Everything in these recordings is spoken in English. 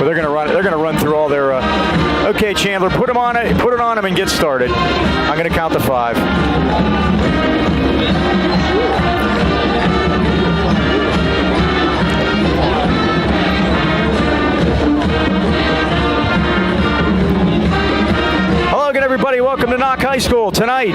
But they're going to run. They're going to run through all their. Okay, Chandler, put it on them and get started. I'm going to count to 5. Hello again, everybody. Welcome to Knoch High School. Tonight,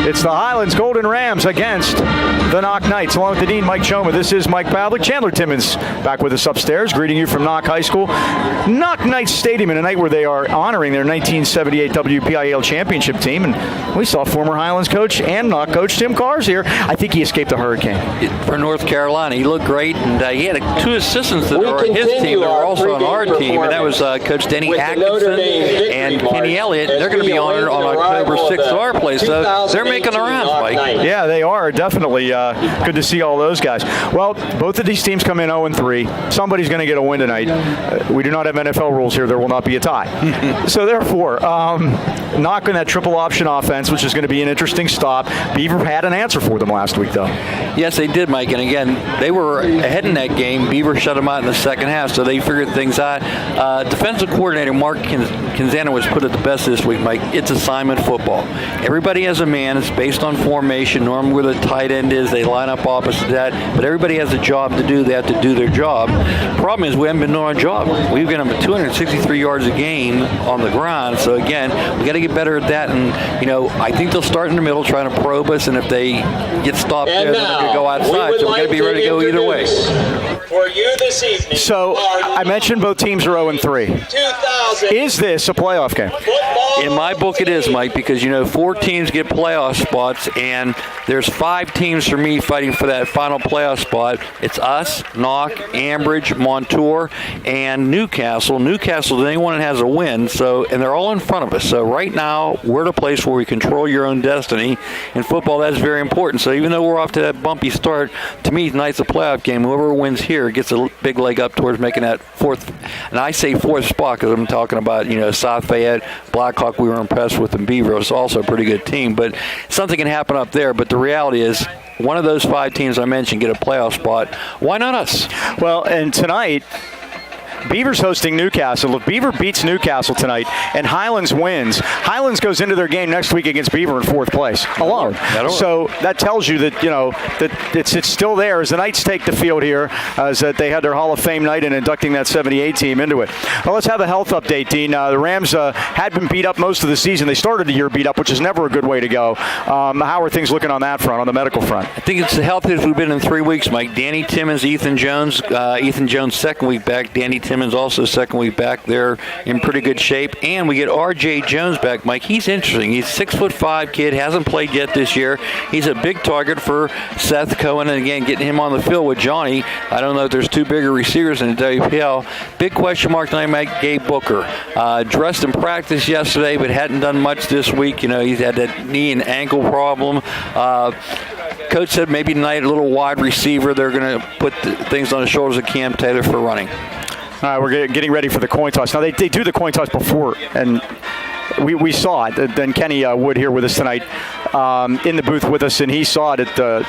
it's the Highlands Golden Rams against the Knoch Knights. Along with the Dean, Mike Choma. This is Mike Pavlik. Chandler Timmons back with us upstairs, greeting you from Knoch High School. Knoch Knights Stadium in a night where they are honoring their 1978 WPIAL championship team. And we saw former Highlands coach and Knoch coach Tim Carr's here. I think he escaped a hurricane. For North Carolina. He looked great, and he had 2 assistants that were on his team that were also on our team, and that was Coach Denny Atkinson and Kenny Elliott. They're going to be honored on October 6th at our place, so they're making the rounds, Mike. Yeah, they are. Definitely good to see all those guys. Well, both of these teams come in 0-3. Somebody's going to get a win tonight. We do not have NFL rules here. There will not be a tie. So therefore, Knoch in that triple option offense, which is going to be an interesting stop. Beaver had an answer for them last week, though. Yes, they did, Mike. And again, they were ahead in that game. Beaver shut them out in the second half, so they figured things out. Defensive coordinator Mark Kinzana was put it the best this week, Mike. It's assignment football. Everybody has a man. It's based on formation. Normally where the tight end is, they line up opposite that. But everybody has a job to do. They have to do their job. Problem is we haven't been doing our job. We've got them at 263 yards a game on the ground. So again, we got to get better at that. And I think they'll start in the middle, trying to probe us. And if they get stopped there, then they're going to go outside. So we got to be ready to go either way. For you this evening. So I mentioned both teams are 0-3. Is this a playoff game? In my book, it is, Mike, because 4 teams get playoff spots, and there's 5 teams for me fighting for that final playoff spot. It's us, Knoch, Ambridge, Montour, and Newcastle. Newcastle is anyone that has a win, and they're all in front of us. So right now, we're at a place where we control your own destiny. In football, that's very important. So even though we're off to that bumpy start, to me, tonight's a playoff game. Whoever wins here gets a big leg up towards making that 4th, and I say 4th spot because I'm talking about, South Fayette, Blackhawk, we were impressed with, and Beaver is also a pretty good team. But something can happen up there. But the reality is, one of those 5 teams I mentioned get a playoff spot. Why not us? Well, and tonight, Beaver's hosting Newcastle. If Beaver beats Newcastle tonight and Highlands wins, Highlands goes into their game next week against Beaver in 4th place alone. So that tells you that that it's still there as the Knights take the field here, as that they had their Hall of Fame night and inducting that 78 team into it. Well, let's have a health update, Dean. The Rams had been beat up most of the season. They started the year beat up, which is never a good way to go. How are things looking on that front, on the medical front? I think it's the healthiest we've been in 3 weeks, Mike. Danny Timmons, Ethan Jones. Ethan Jones 2nd week back. Danny Timmons also 2nd week back. They're in pretty good shape. And we get R.J. Jones back, Mike. He's interesting. He's a 6'5" kid, hasn't played yet this year. He's a big target for Seth Cohen. And again, getting him on the field with Johnny, I don't know if there's 2 bigger receivers in the WPL. Big question mark tonight, Mike. Gabe Booker. Dressed in practice yesterday, but hadn't done much this week. He's had that knee and ankle problem. Coach said maybe tonight a little wide receiver. They're going to put things on the shoulders of Cam Taylor for running. All right, we're getting ready for the coin toss. Now, they do the coin toss before, and we saw it. Then Kenny Wood here with us tonight in the booth with us, and he saw it at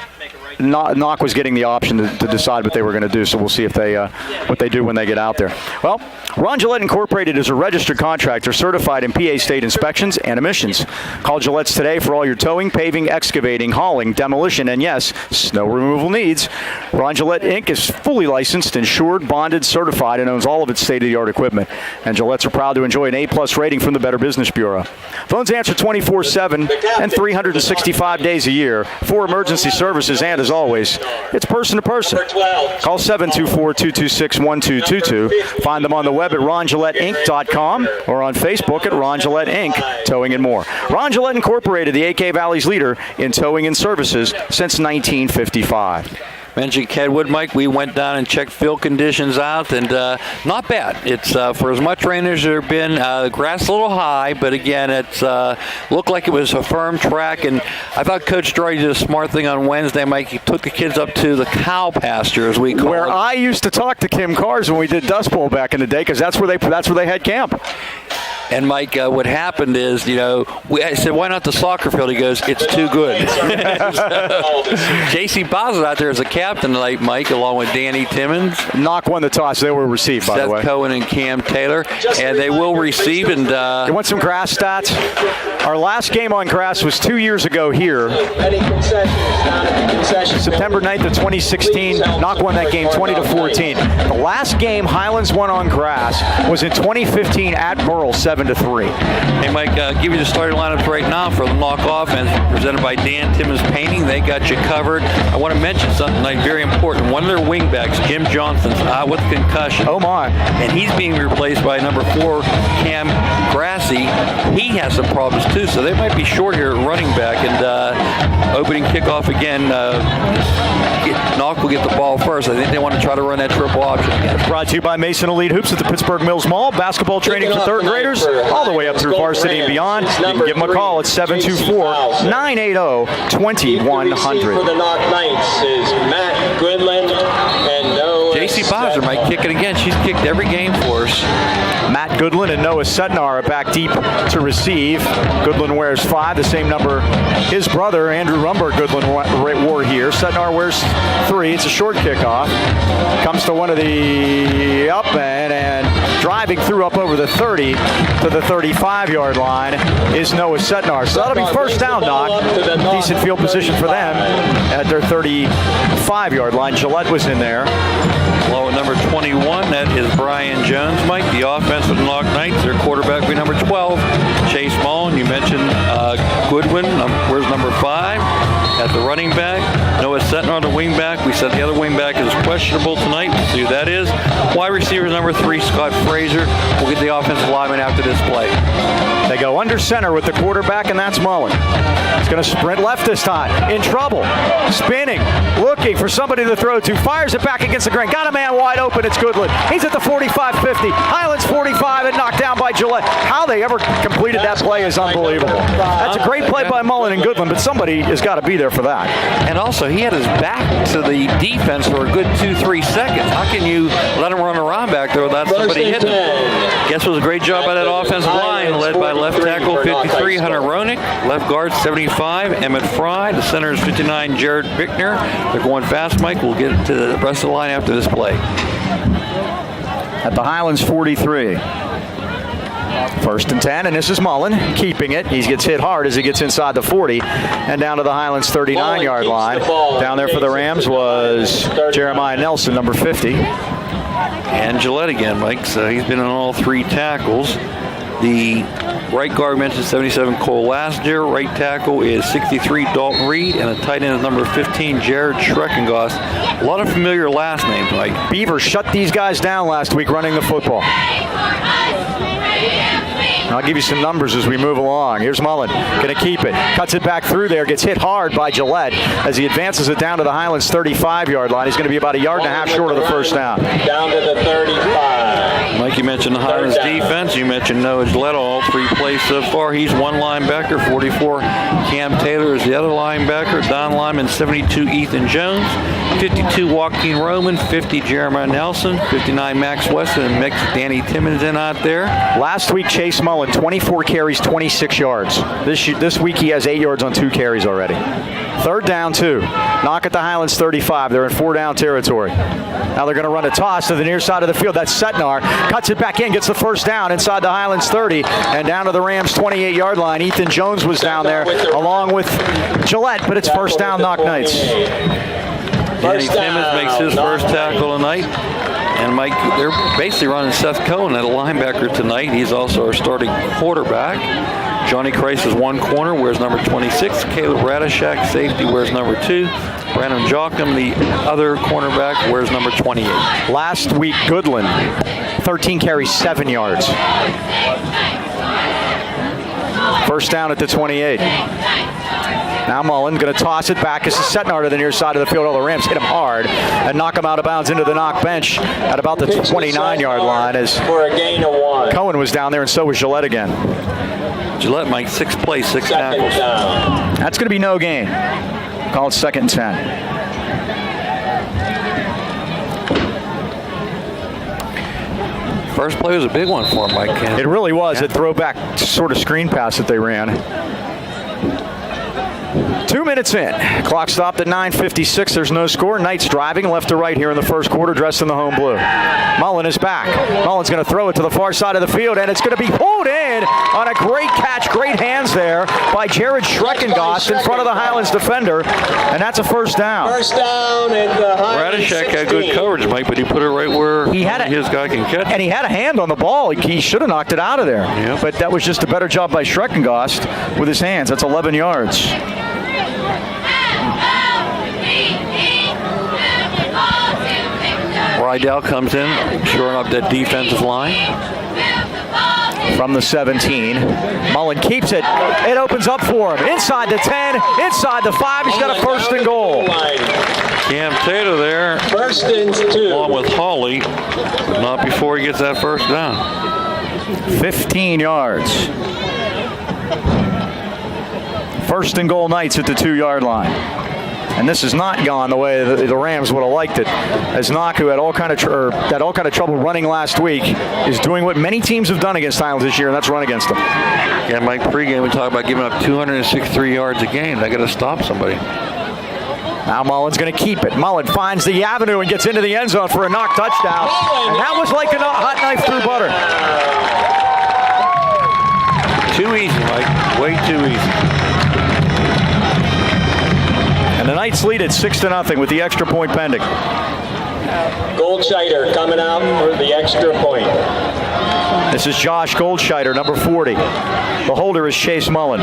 Knoch was getting the option to decide what they were going to do, so we'll see if they what they do when they get out there. Well, Ron Gillette Incorporated is a registered contractor certified in PA state inspections and emissions. Call Gillette's today for all your towing, paving, excavating, hauling, demolition, and yes, snow removal needs. Ron Gillette Inc. is fully licensed, insured, bonded, certified, and owns all of its state-of-the-art equipment. And Gillette's are proud to enjoy an A+ rating from the Better Business Bureau. Phones answer 24/7 and 365 days a year for emergency services, and as always, it's person to person. Call 724-226-1222. Find them on the web at RonGilletteInc.com or on Facebook at Ron Gillette Inc. Towing and More. Ron Gillette Incorporated, the AK Valley's leader in towing and services since 1955. Mentioned Kenwood, Mike. We went down and checked field conditions out, and not bad. It's for as much rain as there have been. The grass a little high, but again, it's looked like it was a firm track. And I thought Coach Droy did a smart thing on Wednesday, Mike. He took the kids up to the cow pasture, as we call it. Where I used to talk to Kim Cars when we did Dust Bowl back in the day, because that's where they had camp. And Mike, what happened is, I said, why not the soccer field? He goes, it's too good. J.C. Boswell out there as a captain tonight, Mike, along with Danny Timmons. Knoch won the toss. They were received, by the way. Seth Cohen and Cam Taylor. And they will receive. And you want some grass stats? Our last game on grass was 2 years ago here. September 9th of 2016. Knoch won that game 20-14. The last game Highlands won on grass was in 2015 at Burl, 7-3. Hey, Mike, give you the starting lineups right now for the Knoch offense, presented by Dan Timmons Painting. They got you covered. I want to mention something like very important. One of their wingbacks, Jim Johnson's out with concussion. Oh my! And he's being replaced by number 4, Cam Grassi. He has some problems too, so they might be short here at running back. And opening kickoff again. Knoch will get the ball first. I think they want to try to run that triple option again. Brought to you by Mason Elite Hoops at the Pittsburgh Mills Mall. Basketball training for third graders all the way up through varsity and beyond. You can give them a call at 724-980-2100. For the Knoch Knights is Matt Goodland and Noah J.C. Bowser might kick it again. She's kicked every game for us. Matt Goodland and Noah Setnar are back deep to receive. Goodland wears 5, the same number his brother, Andrew Rumberg Goodland, wore here. Setnar wears 3. It's a short kickoff. Comes to one of the up and driving through up over the 30 to the 35-yard line is Noah Setnar. So that'll be first down, Knoch. Decent field position for them at their 35-yard line. Gillette was in there. Along with number 21, that is Brian Jones, Mike. The offense for the Knoch Knights, their quarterback will be number 12, Chase Mullen. You mentioned Goodwin. Where's number 5? At the running back, Noah Setnar, the wing back. We said the other wing back is questionable tonight. We'll see who that is. Wide receiver number 3, Scott Frazier. We'll get the offensive lineman after this play. They go under center with the quarterback, and that's Mullen. He's going to sprint left this time. In trouble. Spinning. Looking for somebody to throw to. Fires it back against the grain. Got a man wide open. It's Goodland. He's at the 45-50. Highlands 45 and knocked down by Gillette. How they ever completed that play is unbelievable. That's a great play by Mullen and Goodland, but somebody has got to be there for that. And also, he had his back to the defense for a good 2-3 seconds. How can you let him run around back there without somebody hitting him? Guess it was a great job by that offensive line, led by left tackle 53, Hunter Ronick, left guard 75, Emmett Fry, the center is 59, Jared Bickner. They're going fast, Mike. We'll get to the rest of the line after this play. At the Highlands 43. First and 10, and this is Mullen keeping it. He gets hit hard as he gets inside the 40 and down to the Highlands 39-yard line. Down there for the Rams was Jeremiah Nelson, number 50. And Gillette again, Mike. So he's been on all 3 tackles. The right guard mentioned 77, Cole Lassiter. Right tackle is 63, Dalton Reed. And the tight end is number 15, Jared Schreckengoss. A lot of familiar last names, Mike. Beaver shut these guys down last week running the football. I'll give you some numbers as we move along. Here's Mullen, going to keep it. Cuts it back through there, gets hit hard by Gillette as he advances it down to the Highlands 35-yard line. He's going to be about a yard and a half short of the first down. Down to the 35. Mike, you mentioned the Highlands defense. You mentioned Noah Gillette, all 3 plays so far. He's one linebacker. 44, Cam Taylor is the other linebacker. Don Lyman, 72, Ethan Jones. 52, Joaquin Roman. 50, Jeremiah Nelson. 59, Max Weston. And mix Danny Timmons in out there. Last week, Chase Mullen, 24 carries, 26 yards. This week, he has 8 yards on 2 carries already. Third down, 2. Knoch at the Highlands 35. They're in 4-down territory. Now they're going to run a toss to the near side of the field. That's Setnar. Cuts it back in, gets the first down inside the Highlands 30 and down to the Rams 28-yard line. Ethan Jones was down there along with Gillette, but it's first down, Knoch Knights. Danny Timmons makes his first tackle tonight. And Mike, they're basically running Seth Cohen at a linebacker tonight. He's also our starting quarterback. Johnny Kreis is one corner, wears number 26. Caleb Radishak, safety, wears number 2. Brandon Jockum, the other cornerback, wears number 28. Last week, Goodland, 13 carries, 7 yards. First down at the 28. Now Mullen going to toss it back. This is Setnar to the near side of the field. All the Rams hit him hard and knock him out of bounds into the Knoch bench at about the 29-yard line as for a gain of 1. Cohen was down there and so was Gillette again. Gillette, Mike, 6 plays, 6 tackles. That's going to be no gain. Call it 2nd and 10. First play was a big one for him, Mike. It really was. A throwback sort of screen pass that they ran. 2 minutes in. Clock stopped at 9:56. There's no score. Knights driving left to right here in the first quarter, dressed in the home blue. Mullen is back. Mullen's going to throw it to the far side of the field, and it's going to be pulled in on a great catch. Great hands there by Jared Schreckengast in front of the Highlands defender, and that's a first down. First down at the Highlands Radishek had 16. good coverage, Mike, but he put it right where his guy can catch it. And he had a hand on the ball. He should have knocked it out of there. Yep. But that was just a better job by Schreckengast with his hands. That's 11 yards. Rydell comes in, shoring up that defensive line. From the 17. Mullen keeps it. It opens up for him. Inside the 10, inside the 5. He's got a first and goal. Cam Taylor there, First and 2. along with Hawley, not before he gets that first down. 15 yards. First and goal, Knights at the 2-yard line. And this has not gone the way the Rams would have liked it. As Knoch, who had all kind of trouble running last week, is doing what many teams have done against Highlands this year, and that's run against them. Yeah, Mike, pregame we talked about giving up 263 yards a game. They got to stop somebody. Now Mullen's going to keep it. Mullen finds the avenue and gets into the end zone for a Knoch touchdown. And that was like a hot knife through butter. Too easy, Mike. Way too easy. And the Knights lead at 6-0 with the extra point pending. Goldscheider coming out for the extra point. This is Josh Goldscheider, number 40. The holder is Chase Mullen.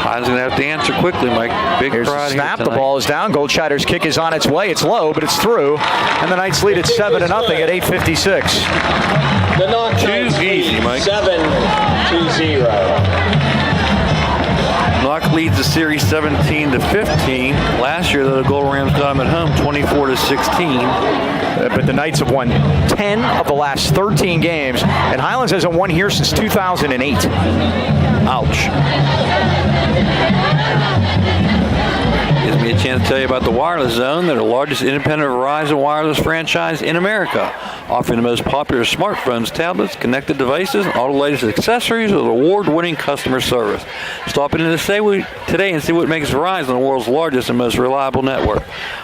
Highland's going to have to answer quickly, Mike. Big Here's the crowd here snap. The tonight. ball is down. Goldscheider's kick is on its way. It's low, but it's through. And the Knights lead at 7-0 at 8:56. The Knoch Knights easy, lead Mike. 7-0. Knoch leads the series 17-15. Last year, the Gold Rams got them at home 24-16. But the Knights have won 10 of the last 13 games, and Highlands hasn't won here since 2008. Ouch. Gives me a chance to tell you about the Wireless Zone. They're the largest independent Verizon wireless franchise in America, offering the most popular smartphones, tablets, connected devices, and all the latest accessories with award-winning customer service. Stop in today and see what makes Verizon the world's largest and most reliable network.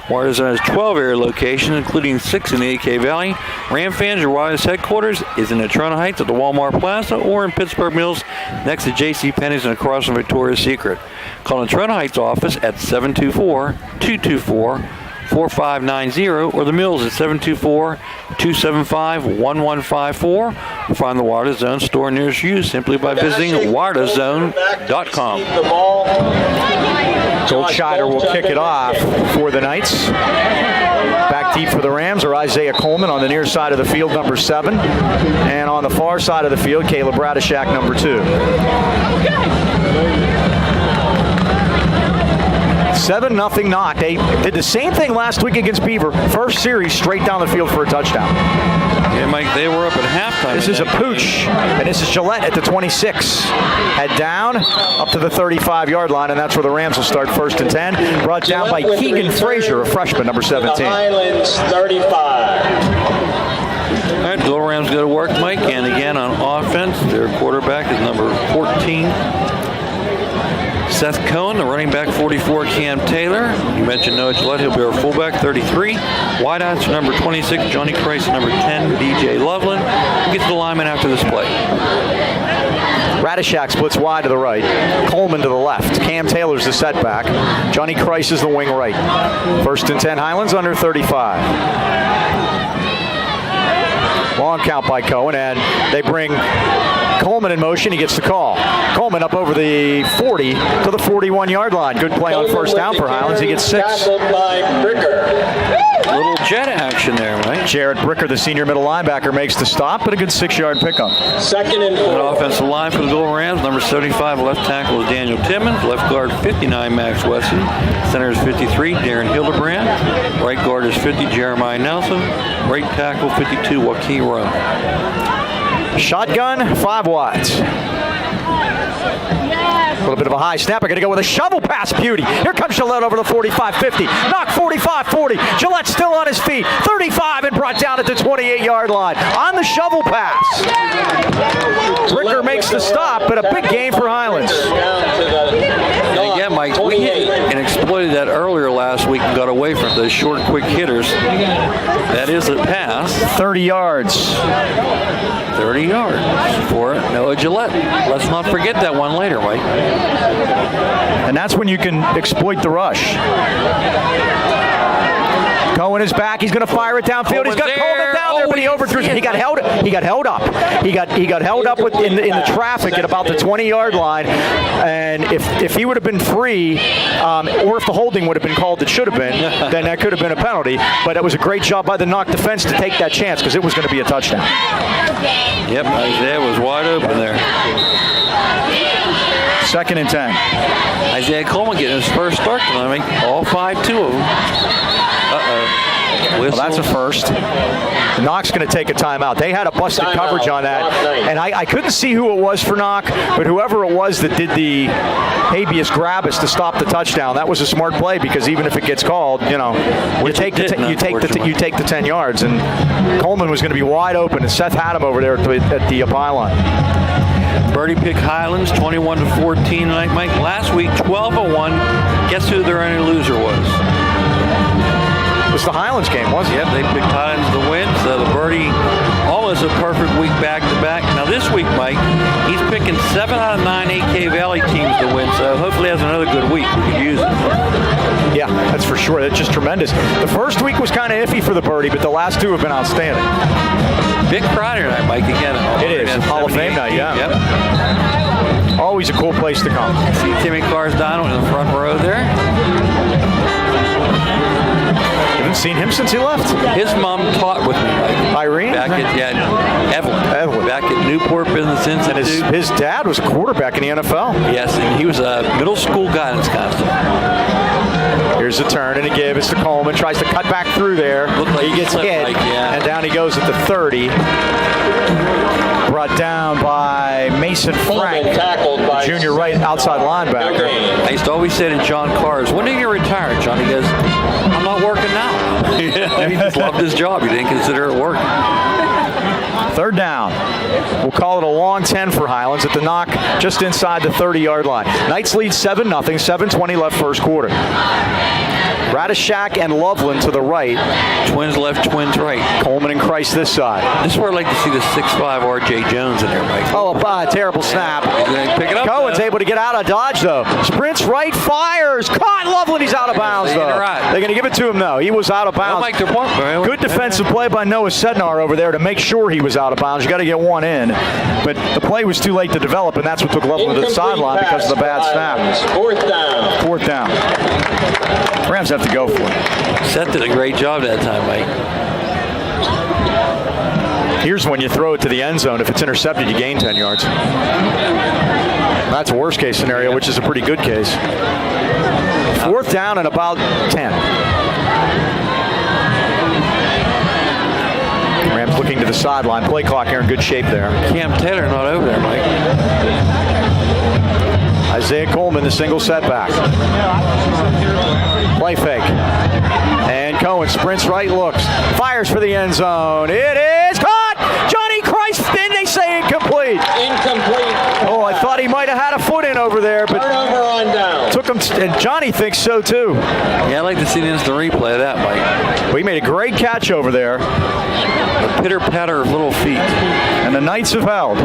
Wireless Zone has 12 area locations, including 6 in the AK Valley. Ram fans, your wireless headquarters is in Natrona Heights at the Walmart Plaza or in Pittsburgh Mills next to J.C. Penney's and across from Victoria's Secret. Call Natrona Heights office at 724-224-4590 or the Mills at 724-275-1154. Or find the Wireless Zone store nearest you simply by visiting wirelesszone.com. The ball. Goldscheider will kick it off for the Knights. Back deep for the Rams are Isaiah Coleman on the near side of the field, number 7. And on the far side of the field, Caleb Radishak, number 2. 7-0 Knoch. They did the same thing last week against Beaver. First series, straight down the field for a touchdown. Yeah, Mike, they were up at halftime. This is a pooch, and this is Gillette at the 26. Head down, up to the 35-yard line, and that's where the Rams will start first and 10. Brought down by Keegan Frazier, a freshman, number 17. The Highlands 35. All right, Gold Rams go to work, Mike, and again on offense, their quarterback is number 14. Seth Cohen, the running back, 44, Cam Taylor. You mentioned Noah Gillette, he'll be our fullback, 33. Wideouts, number 26, Johnny Christ, number 10, DJ Loveland. We'll get to the lineman after this play. Radishak splits wide to the right. Coleman to the left. Cam Taylor's the setback. Johnny Christ is the wing right. First and 10, Highlands under 35. Long count by Cohen, and they bring Coleman in motion. He gets the call. Coleman up over the 40 to the 41-yard line. Good play on first down for Highlands. He gets 6. Tackled by Bricker. Little jet action there, Mike. Jared Bricker, the senior middle linebacker, makes the stop, but a good 6-yard pickup. Second and 4. An offensive line for the Gold Rams. Number 75, left tackle is Daniel Timmons. Left guard, 59, Max Wesson. Center is 53, Darren Hildebrand. Right guard is 50, Jeremiah Nelson. Right tackle, 52, Joaquin Rowe. Shotgun, 5 wides. A little bit of a high snapper. Going to go with a shovel pass, beauty. Here comes Gillette over the 45-50. Knoch 45-40. Gillette still on his feet. 35 and brought down at the 28-yard line on the shovel pass. Ricker makes the stop, but a big gain for Highlands. And again, Mike, we hit and exploited that earlier last week and got away from those short, quick hitters. That is a pass. 30 yards. 30 yards for Noah Gillette. Let's not forget that one later, Mike. And that's when you can exploit the rush. Cohen is back. He's going to fire it downfield. He's got Coleman down there, but he overthrew it. He got held up. He got held up in the traffic at about the 20-yard line. And if he would have been free, or if the holding would have been called that should have been, then that could have been a penalty. But it was a great job by the Knoch defense to take that chance because it was going to be a touchdown. Yep, Isaiah was wide open there. 2nd and 10. Isaiah Coleman getting his first start tonight. All 5-2 of them. Well, that's a first. Knoch's going to take a timeout. They had a busted coverage on that. And I couldn't see who it was for Knoch, but whoever it was that did the habeas grabus to stop the touchdown, that was a smart play because even if it gets called, you take the 10 yards. And Coleman was going to be wide open, and Seth had him over there at the pylon. Birdie pick Highlands 21-14 tonight, Mike. Last week 12-1. Guess who their only loser was? It was the Highlands game, wasn't it? Yep, they picked Highlands to win. So the Birdie almost a perfect week back-to-back. Now this week, Mike, he's picking 7 out of 9 AK Valley teams to win. So hopefully he has another good week. We could use it. Yeah, that's for sure. That's just tremendous. The first week was kind of iffy for the Birdie, but the last 2 have been outstanding. Big crowd tonight, Mike. Again, it is Hall of Fame night. Yeah. Yep. Always a cool place to come. See Timmy Carsdano in the front row there. Haven't seen him since he left. His mom taught with me, Mike. Irene? Back at Evelyn. Back at Newport Business Institute. And his dad was a quarterback in the NFL. Yes, and he was a middle school guidance counselor. Here's a turn and a give. It's to Coleman. Tries to cut back through there. Like he gets hit. And down he goes at the 30. Brought down by Mason Frank, junior right outside linebacker. I used to always say to John Cars, when are you retired, John? He goes, I'm not working now. He just loved his job. He didn't consider it work. 3rd down. We'll call it a long 10 for Highlands at the Knoch just inside the 30-yard line. Knights lead 7-0, 7:20 left first quarter. Radishak and Loveland to the right. Twins left, twins right. Coleman and Christ this side. This is where I'd like to see the 6'5 R.J. Jones in there, Mike. Oh, a terrible snap. Pick it up. Cohen's able to get out of dodge, though. Sprints right, fires. Caught Loveland. He's out of bounds, though. They're going to give it to him, though. He was out of bounds. Make their point, good defensive play by Noah Sednar over there to make sure he was out of bounds. You got to get one in. But the play was too late to develop, and that's what took Loveland to the sideline because of the bad snap. 4th down. 4th down. Rams have to go for it. Seth did a great job that time, Mike. Here's when you throw it to the end zone. If it's intercepted, you gain 10 yards. That's a worst case scenario, which is a pretty good case. 4th down and about 10. Rams looking to the sideline. Play clock here in good shape there. Cam Taylor not over there, Mike. Isaiah Coleman, the single setback. Play fake. And Cohen sprints right, looks. Fires for the end zone. It is caught! Johnny Christ, then they say incomplete. Incomplete. Oh, I thought he might have had a foot in over there, but turnover on down. Took him, and Johnny thinks so too. Yeah, I'd like to see the instant replay of that, Mike. We made a great catch over there. A pitter-patter of little feet. And the Knights have held.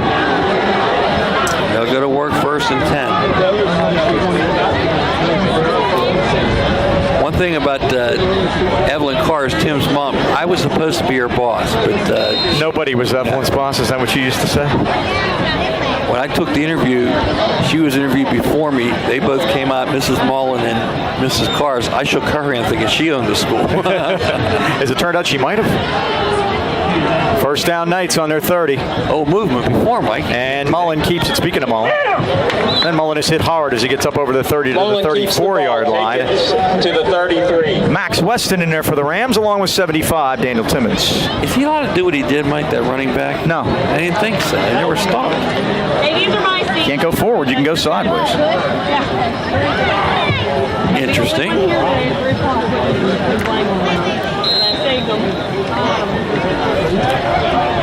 They'll go to work 1st and 10. One thing about Evelyn Carr's, Tim's mom, I was supposed to be her boss, but nobody was Evelyn's boss. Is that what you used to say? When I took the interview, she was interviewed before me. They both came out, Mrs. Mullen and Mrs. Cars. I shook her hand thinking she owned the school. As it turned out, she might have. 1st down, Knights on their 30. Oh, movement before, Mike. And Mullen keeps it. Speaking of Mullen, then Mullen is hit hard as he gets up over the 30 to the 34-yard line. To the 33. Max Weston in there for the Rams, along with 75, Daniel Timmons. Is he allowed to do what he did, Mike, that running back? No. I didn't think so. I never stopped. Hey, these are my Can't go forward, you can go sideways. Interesting.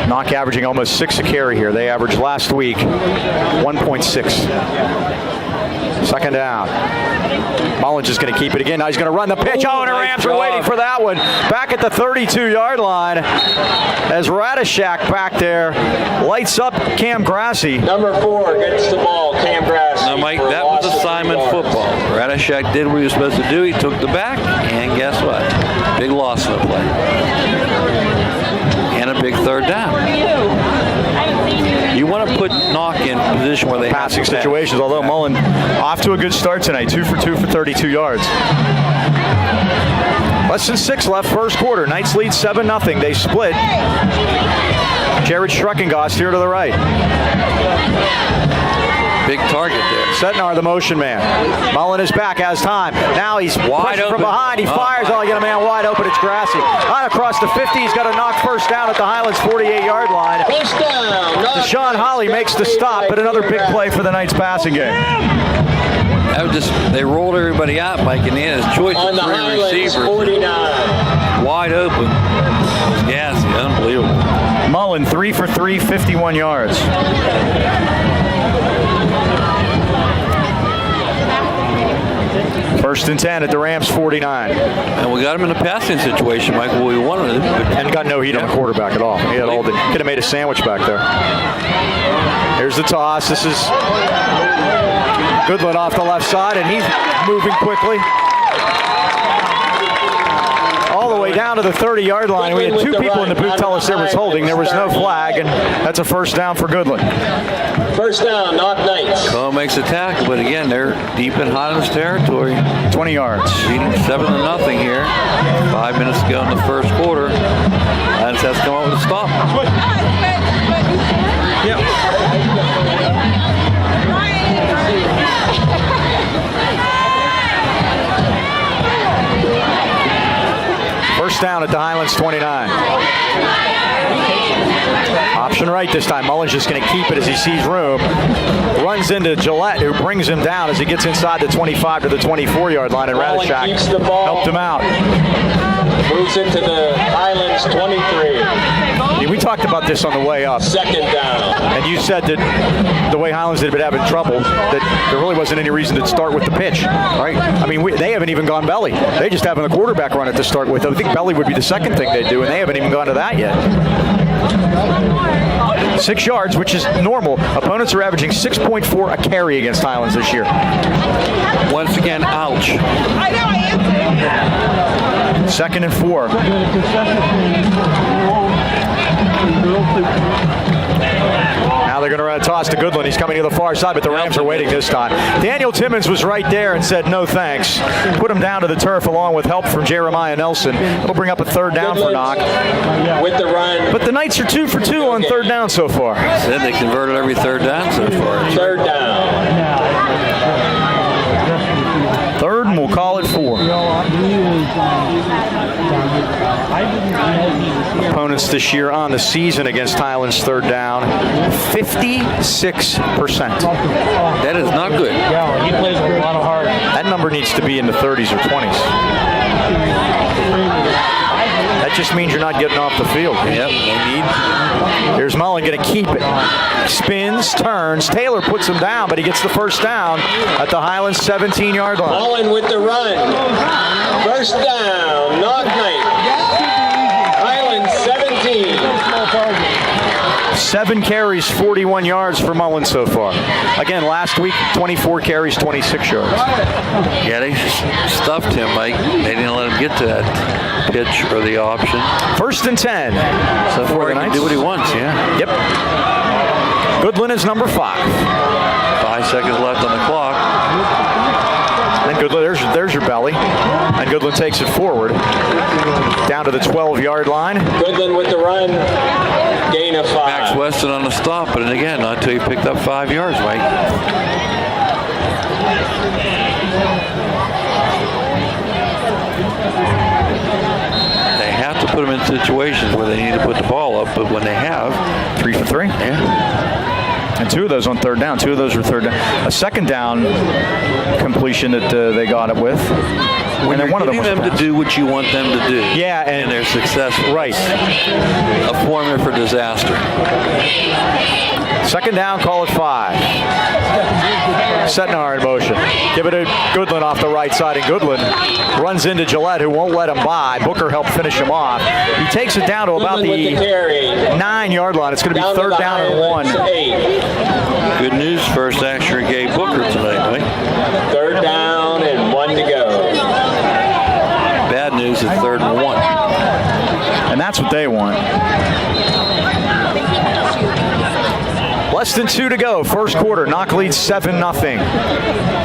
Knoch averaging almost 6 a carry here. They averaged last week 1.6. Second down. Mullins is going to keep it again. Now he's going to run the pitch. Oh, and the Rams are waiting for that one. Back at the 32-yard line as Radishak back there lights up Cam Grassi. Number 4 gets the ball, Cam Grassi. Now, Mike, that was assignment football. Radishak did what he was supposed to do. He took the back, and guess what? Big loss in the play. And a big third down. You want to put Knoch in a position where they Passing have to situations, although Mullen off to a good start tonight. 2 for 2 for 32 yards. Less than 6 left, first quarter. Knights lead 7-0. They split. Jared Schreckengost here to the right. Big target there. Setnar, the motion man. Mullen is back, has time. Now he's Wide from open. behind. He fires. Oh, you got a man wide open. It's Grassi. On across the 50. He's got to knock first down at the Highlands 48-yard line. First down. Deshaun Holly makes the stop, but another big play for the Knights passing game. That was just, they rolled everybody out, Mike, and he had his choice On of the 3 Highlands, receivers. 49. Wide open. Yes, unbelievable. Mullen, 3 for 3, 51 yards. First and 10 at the Rams 49. And we got him in a passing situation, Mike, what we wanted him. And got no heat on the quarterback at all. He had all the, could have made a sandwich back there. Here's the toss. This is Goodland off the left side, and he's moving quickly. All the way down to the 30-yard line. We had 2 people in the booth tell us there was holding. There was no flag, and that's a first down for Goodland. First down, Knoch Knights. Cole makes a tackle, but again, they're deep in Highlands territory. 20 yards. Leading 7-0 here. 5 minutes to go in the first quarter. Highlands has to come up with a stop. First down at the Highlands 29. Option right this time. Mullen's just going to keep it as he sees room. Runs into Gillette, who brings him down as he gets inside the 25 to the 24-yard line, and Mullen Radishak keeps the ball. helped him out. Moves into the Highlands 23. We talked about this on the way up, Second down. and you said that the way Highlands had been having trouble, that there really wasn't any reason to start with the pitch, right? I mean, they haven't even gone belly. They just having the quarterback run it to start with. I think belly would be the second thing they'd do, and they haven't even gone to that yet. 6 yards, which is normal. Opponents are averaging 6.4 a carry against Highlands this year. Once again, ouch. Second and 4. Now they're going to run a toss to Goodland. He's coming to the far side, but the Rams are waiting this time. Daniel Timmons was right there and said no thanks. Put him down to the turf along with help from Jeremiah Nelson. It'll bring up a third down for Knoch. With the run. But the Knights are 2 for 2 on third down so far. Said they converted every third down so far. Third down. Third, and we'll call it 4. Opponents this year on the season against Highlands third down, 56%. That is not good. Yeah, he plays with a lot of heart. That number needs to be in the 30s or 20s. That just means you're not getting off the field. Yep, they need. Here's Mullen going to keep it. Spins, turns. Taylor puts him down, but he gets the first down at the Highlands 17-yard line. Mullen with the run. First down, Knoch Knights. Highlands 17. 7 carries, 41 yards for Mullen so far. Again, last week, 24 carries, 26 yards. Yeah, they stuffed him, Mike. They didn't let him get to that pitch or the option. First and 10. So far, he can do what he wants, yeah. Yep. Goodland is number 5. 5 seconds left on the clock. And Goodland, there's your belly. And Goodland takes it forward. Down to the 12-yard line. Goodland with the run. Gain of 5. Max Weston on the stop, but again, not until he picked up 5 yards, Mike. They have to put them in situations where they need to put the ball up, but when they have, 3 for 3. yeah. And 2 of those on third down. 2 of those were third down. A second down completion that they got it with. When you're getting them to do what you want them to do. Yeah, and they're successful. Right. A formula for disaster. Second down, call it 5. Setnar in motion. Give it to Goodland off the right side, and Goodland runs into Gillette, who won't let him by. Booker helped finish him off. He takes it down to about the 9-yard line. It's going to be third down and 1. Good news, first action gave Booker tonight, right? Third down and 1 to go. Bad news is third and 1. And that's what they want. Less than 2 to go. First quarter. Knoch leads 7-0.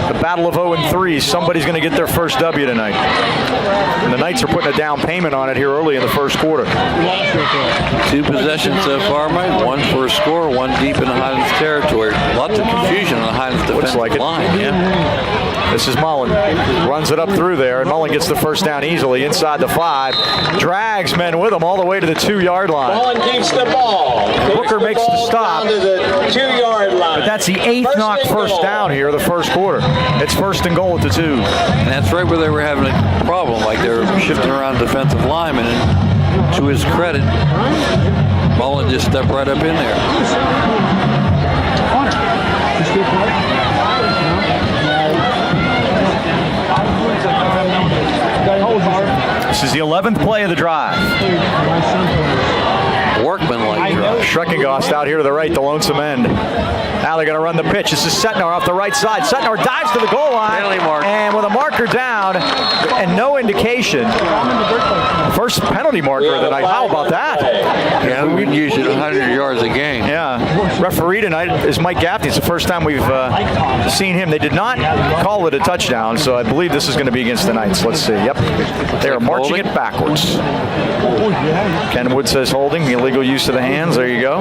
The battle of 0-3. Somebody's going to get their first W tonight. And the Knights are putting a down payment on it here early in the first quarter. 2 possessions so far, Mike. 1 for a score, 1 deep in the Highlands territory. Lots of confusion on the Highlands defensive line. Yeah. This is Mullen. Runs it up through there, and Mullen gets the first down easily inside the 5. Drags men with him all the way to the 2-yard line. Mullen keeps the ball. Booker makes the stop. Down to the 2-yard line. But that's the 8th Knoch first down here, the first quarter. It's first and goal at the 2. And that's right where they were having a problem. Like they were shifting around defensive linemen. And to his credit, Mullen just stepped right up in there. This is the 11th play of the drive. Workman-like drive. Schreckengost out here to the right, the lonesome end. Now they're going to run the pitch. This is Setnar off the right side. Setnar dives to the goal line. And with a marker down and no indication. First penalty marker of the night. How about that? Yeah, we can use it 100 yards a game. Yeah. Referee tonight is Mike Gaffney. It's the first time we've seen him. They did not call it a touchdown, so I believe this is going to be against the Knights. Let's see. Yep. They are marching it backwards. Ken Wood says holding. Illegal use of the hands. There you go.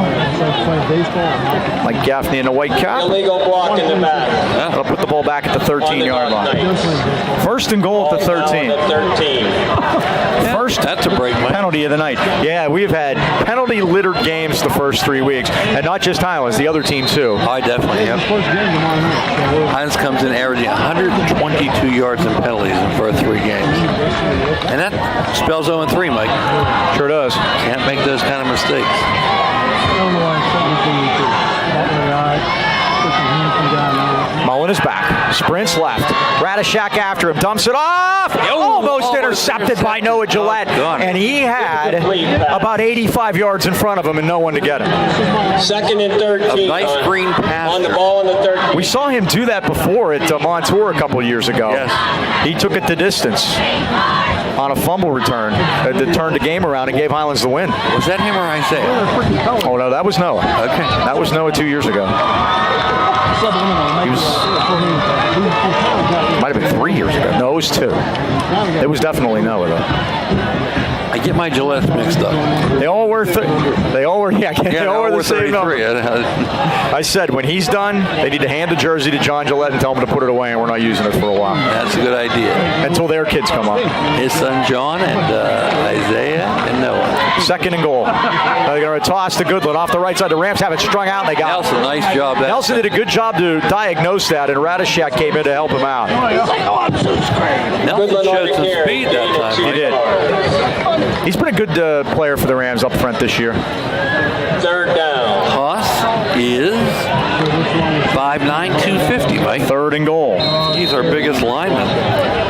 Mike Gaffney in a white cap. Illegal block in the back. I'll put the ball back at the 13-yard line. First and goal at the 13. First that's a break, Mike. penalty of the night. Yeah, we've had penalty-littered games the first 3 weeks. And not just Highlands, the other team too. I definitely, yep. Highlands comes in averaging 122 yards in penalties in the first 3 games. And that spells 0-3, Mike. Sure does. Can't make those kind of mistakes. Mullen is back. Sprints left. Radishak after him. Dumps it off. Almost intercepted by Noah Gillette. And he had about 85 yards in front of him and no one to get him. Second and 13. A nice green pass. On the ball in the 13. We saw him do that before at Montour a couple years ago. Yes. He took it the distance on a fumble return that turned the game around and gave Highlands the win. Was that him or Isaiah? Oh, no, that was Noah. Okay. That was Noah 2 years ago. He was, might have been 3 years ago. No, it was 2. It was definitely Noah, though. I get my Gillettes mixed up. They all were the same number. I said when he's done, they need to hand the jersey to John Gillette and tell him to put it away, and we're not using it for a while. That's a good idea. Until their kids come up. His son John and Isaiah and Noah. Second and goal. They're going to toss to Goodland off the right side. The Rams have it strung out, and they got Nelson, it. nice job. Nelson did a good job to diagnose that, and Radishak came in to help him out. Nelson showed some speed that time. He did. He's been a good player for the Rams up front this year. Third down. Haas is 5'9", 250, Mike. Third and goal. He's our biggest lineman.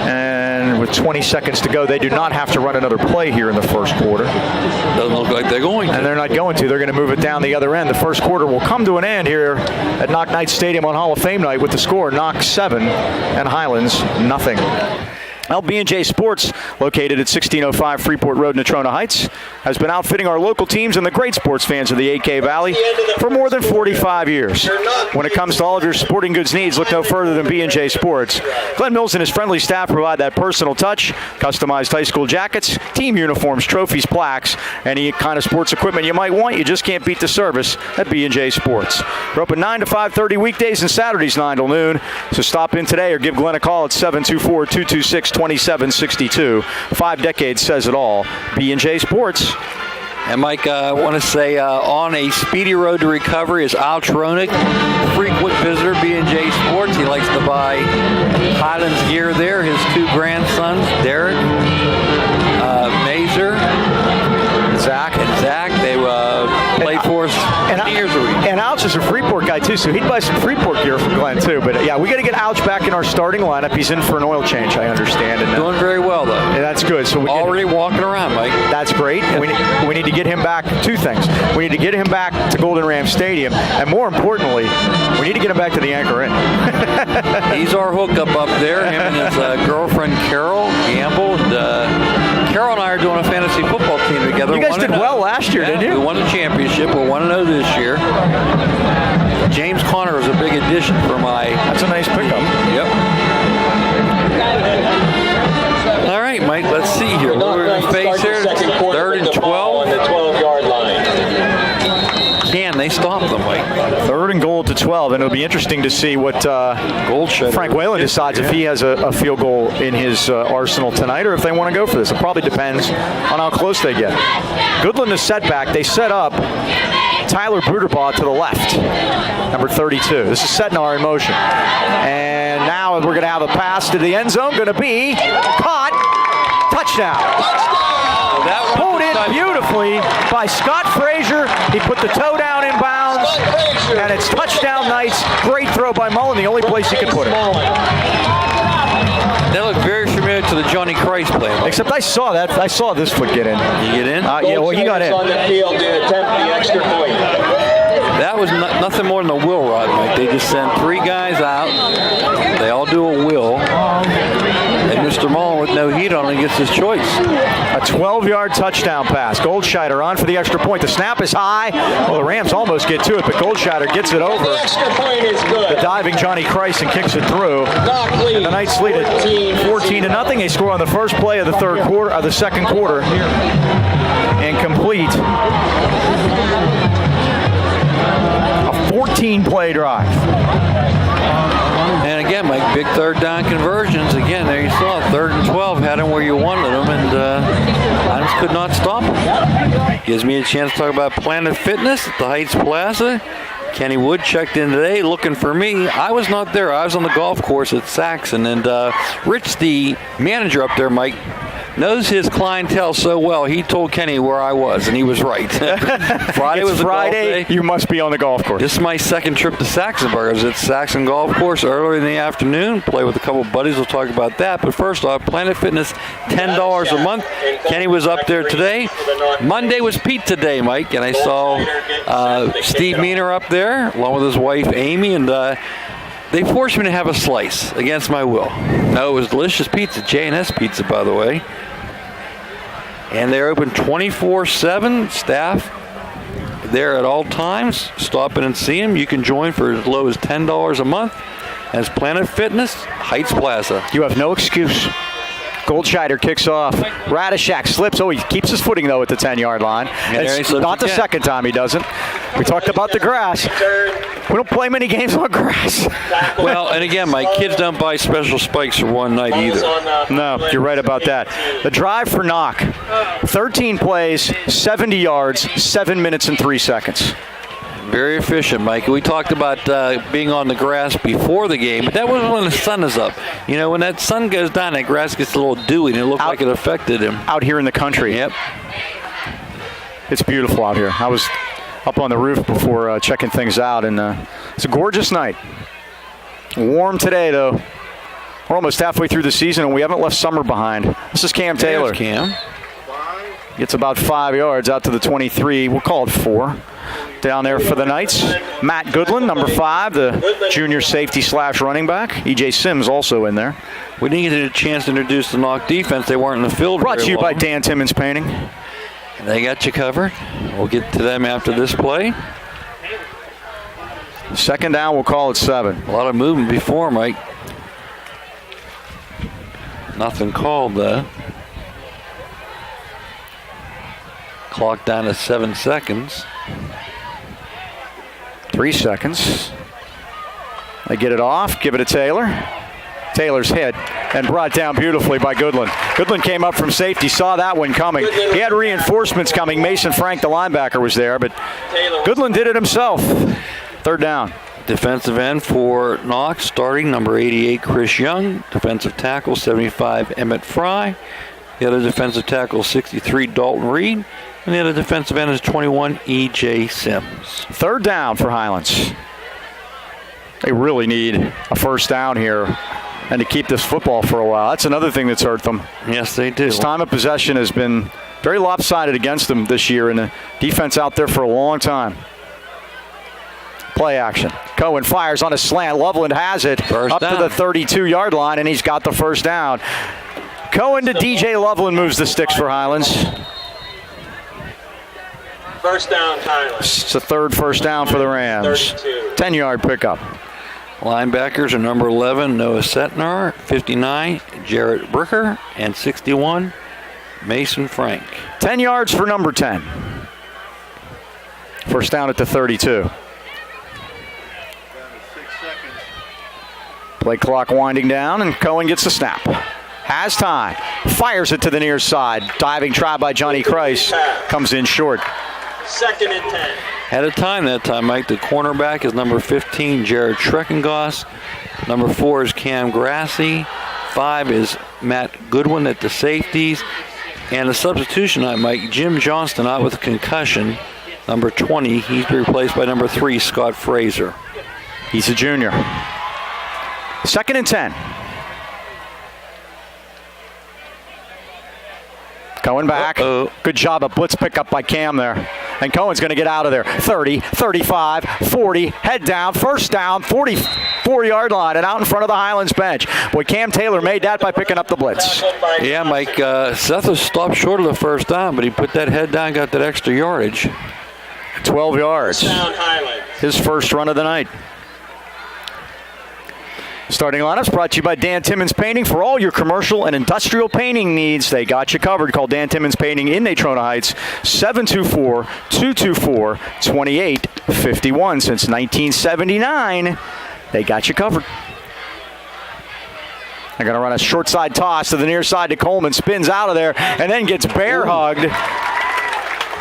And with 20 seconds to go, they do not have to run another play here in the first quarter. Doesn't look like they're going to. And they're not going to. They're going to move it down the other end. The first quarter will come to an end here at Knoch Knights Stadium on Hall of Fame night with the score Knoch 7 and Highlands nothing. Well, B&J Sports, located at 1605 Freeport Road, Natrona Heights, has been outfitting our local teams and the great sports fans of the AK Valley for more than 45 years. When it comes to all of your sporting goods needs, look no further than B&J Sports. Glenn Mills and his friendly staff provide that personal touch, customized high school jackets, team uniforms, trophies, plaques, any kind of sports equipment you might want. You just can't beat the service at B&J Sports. We're open 9 to 5:30 weekdays and Saturdays 9 till noon. So stop in today or give Glenn a call at 724-226-2762. 5 decades says it all. B&J Sports. And Mike, I want to say on a speedy road to recovery is Al Tronick, frequent visitor, B&J Sports. He likes to buy Highlands gear there. His 2 grandsons, Derek, Mazer, Zach, they played for us 20 years ago. And Ouch is a Freeport guy, too, so he'd buy some Freeport gear from Glenn, too. But, yeah, we got to get Ouch back in our starting lineup. He's in for an oil change, I understand. And, doing very well, though. Yeah, that's good. So already walking around, Mike. That's great. We need to get him back. 2 things. We need to get him back to Golden Ram Stadium, and more importantly, we need to get him back to the Anchor Inn. He's our hookup up there. Him and his girlfriend, Carol Gamble. Carol and I are doing a fantasy football team together. You guys did well last year, didn't you? We won the championship. We're 1-0 this year. James Conner is a big addition for my... That's a nice pickup. Yep. All right, Mike, let's see here. What we're going to face here. 3rd and 12. On the 12-yard line. Can they stop them, Mike? 3rd and goal to 12, and it'll be interesting to see what Frank Whalen decides if he has a field goal in his arsenal tonight or if they want to go for this. It probably depends on how close they get. Goodland is set back. They set up Tyler Bruderbaugh to the left, number 32. This is Setnar in motion. And now we're going to have a pass to the end zone. Going to be caught. Touchdown. Pulled in beautifully by Scott Frazier. He put the toe down in bounds, and it's touchdown Knights. Great throw by Mullen, the only place he could put it. They look very familiar to the Johnny Christ play. Except I saw this foot get in. You get in? Yeah, well, he got in. On the field to attempt the extra point. That was nothing more than a will rod, Mike. They just send 3 guys out. They all do a will. And Mr. Mullen, with no heat on him, gets his choice. A 12-yard touchdown pass. Goldscheider on for the extra point. The snap is high. Well, the Rams almost get to it, but Goldscheider gets it over. The extra point is good. The diving Johnny Christ and kicks it through. And the Knights lead it 14-0. They score on the first play of the second quarter. And complete a 14-play drive. And again, Mike, big 3rd down conversions. Again, there you saw it. 3rd and 12, had them where you wanted them, and Highlands could not stop them. Gives me a chance to talk about Planet Fitness at the Heights Plaza. Kenny Wood checked in today looking for me. I was not there. I was on the golf course at Saxon, and Rich, the manager up there, Mike, knows his clientele so well. He told Kenny where I was, and he was right. Friday was Friday. Golf day. You must be on the golf course. This is my 2nd trip to Saxonburg. I was at Saxon Golf Course earlier in the afternoon. Play with a couple of buddies. We'll talk about that. But first off, Planet Fitness, $10 a month. Kenny was up there today. Monday was pizza day, Mike, and I saw Steve Meaner up there along with his wife Amy, and they forced me to have a slice against my will. No, it was delicious pizza, J&S Pizza, by the way. And they're open 24/7. Staff there at all times. Stop in and see them. You can join for as low as $10 a month. As Planet Fitness, Heights Plaza. You have no excuse. Goldscheider kicks off. Radishak slips. Oh, he keeps his footing, though, at the 10-yard line. It's not the second time he doesn't. We talked about the grass. We don't play many games on grass. Well, and again, my kids don't buy special spikes for one night either. No, you're right about that. The drive for Knoch. 13 plays, 70 yards, 7 minutes and 3 seconds. Very efficient, Mike. We talked about being on the grass before the game, but that was when the sun is up. You know, when that sun goes down, that grass gets a little dewy, and it looked like it affected him. Out here in the country. Yep. It's beautiful out here. I was up on the roof before checking things out, and it's a gorgeous night. Warm today, though. We're almost halfway through the season, and we haven't left summer behind. This is Cam Taylor. There's Cam. Gets about 5 yards out to the 23. We'll call it 4. Down there for the Knights, Matt Goodland, number 5, the junior safety / running back. E.J. Sims also in there. We didn't get a chance to introduce the Knoch defense. They weren't in the field. Brought to you by Dan Timmons Painting. They got you covered. We'll get to them after this play. 2nd down, we'll call it 7. A lot of movement before, Mike. Nothing called, though. Clock down to 7 seconds. 3 seconds. They get it off, give it to Taylor. Taylor's hit and brought down beautifully by Goodland. Goodland came up from safety, saw that one coming. He had reinforcements coming. Mason Frank, the linebacker, was there, but Goodland did it himself. Third down. Defensive end for Knoch, starting number 88, Chris Young. Defensive tackle, 75, Emmett Fry. The other defensive tackle, 63, Dalton Reed. And the other defensive end is 21, E.J. Sims. Third down for Highlands. They really need a first down here and to keep this football for a while. That's another thing that's hurt them. Yes, they do. His time of possession has been very lopsided against them this year, and the defense out there for a long time. Play action. Cohen fires on a slant. Loveland has it First up down. to the 32-yard line, and he's got the first down. Cohen to DJ Loveland moves the sticks for Highlands. First down, Highlands. It's the third first down for the Rams. 10-yard pickup. Linebackers are number 11, Noah Setnar, 59, Jarrett Bricker, and 61, Mason Frank. 10 yards for number 10. First down at the 32. Play clock winding down, and Cohen gets the snap. Has time. Fires it to the near side. Diving try by Johnny Kreis. Comes in short. 2nd and 10. Had a time that time, Mike. The cornerback is number 15, Jared Schreckengoss. Number 4 is Cam Grassi. 5 is Matt Goodwin at the safeties. And the substitution night, Mike, Jim Johnston out with a concussion. Number 20, he's replaced by number 3, Scott Fraser. He's a junior. 2nd and 10. Cohen back. Good job of blitz pickup by Cam there. And Cohen's going to get out of there. 30, 35, 40, head down, first down, 44-yard line, and out in front of the Highlands bench. Boy, Cam Taylor made that by picking up the blitz. Yeah, Mike, Seth was stopped short of the first down, but he put that head down, got that extra yardage. 12 yards. Down, Highlands. His first run of the night. Starting lineups brought to you by Dan Timmons Painting. For all your commercial and industrial painting needs, they got you covered. Call Dan Timmons Painting in Natrona Heights, 724-224-2851. Since 1979, they got you covered. They're going to run a short side toss to the near side to Coleman. Spins out of there and then gets bear hugged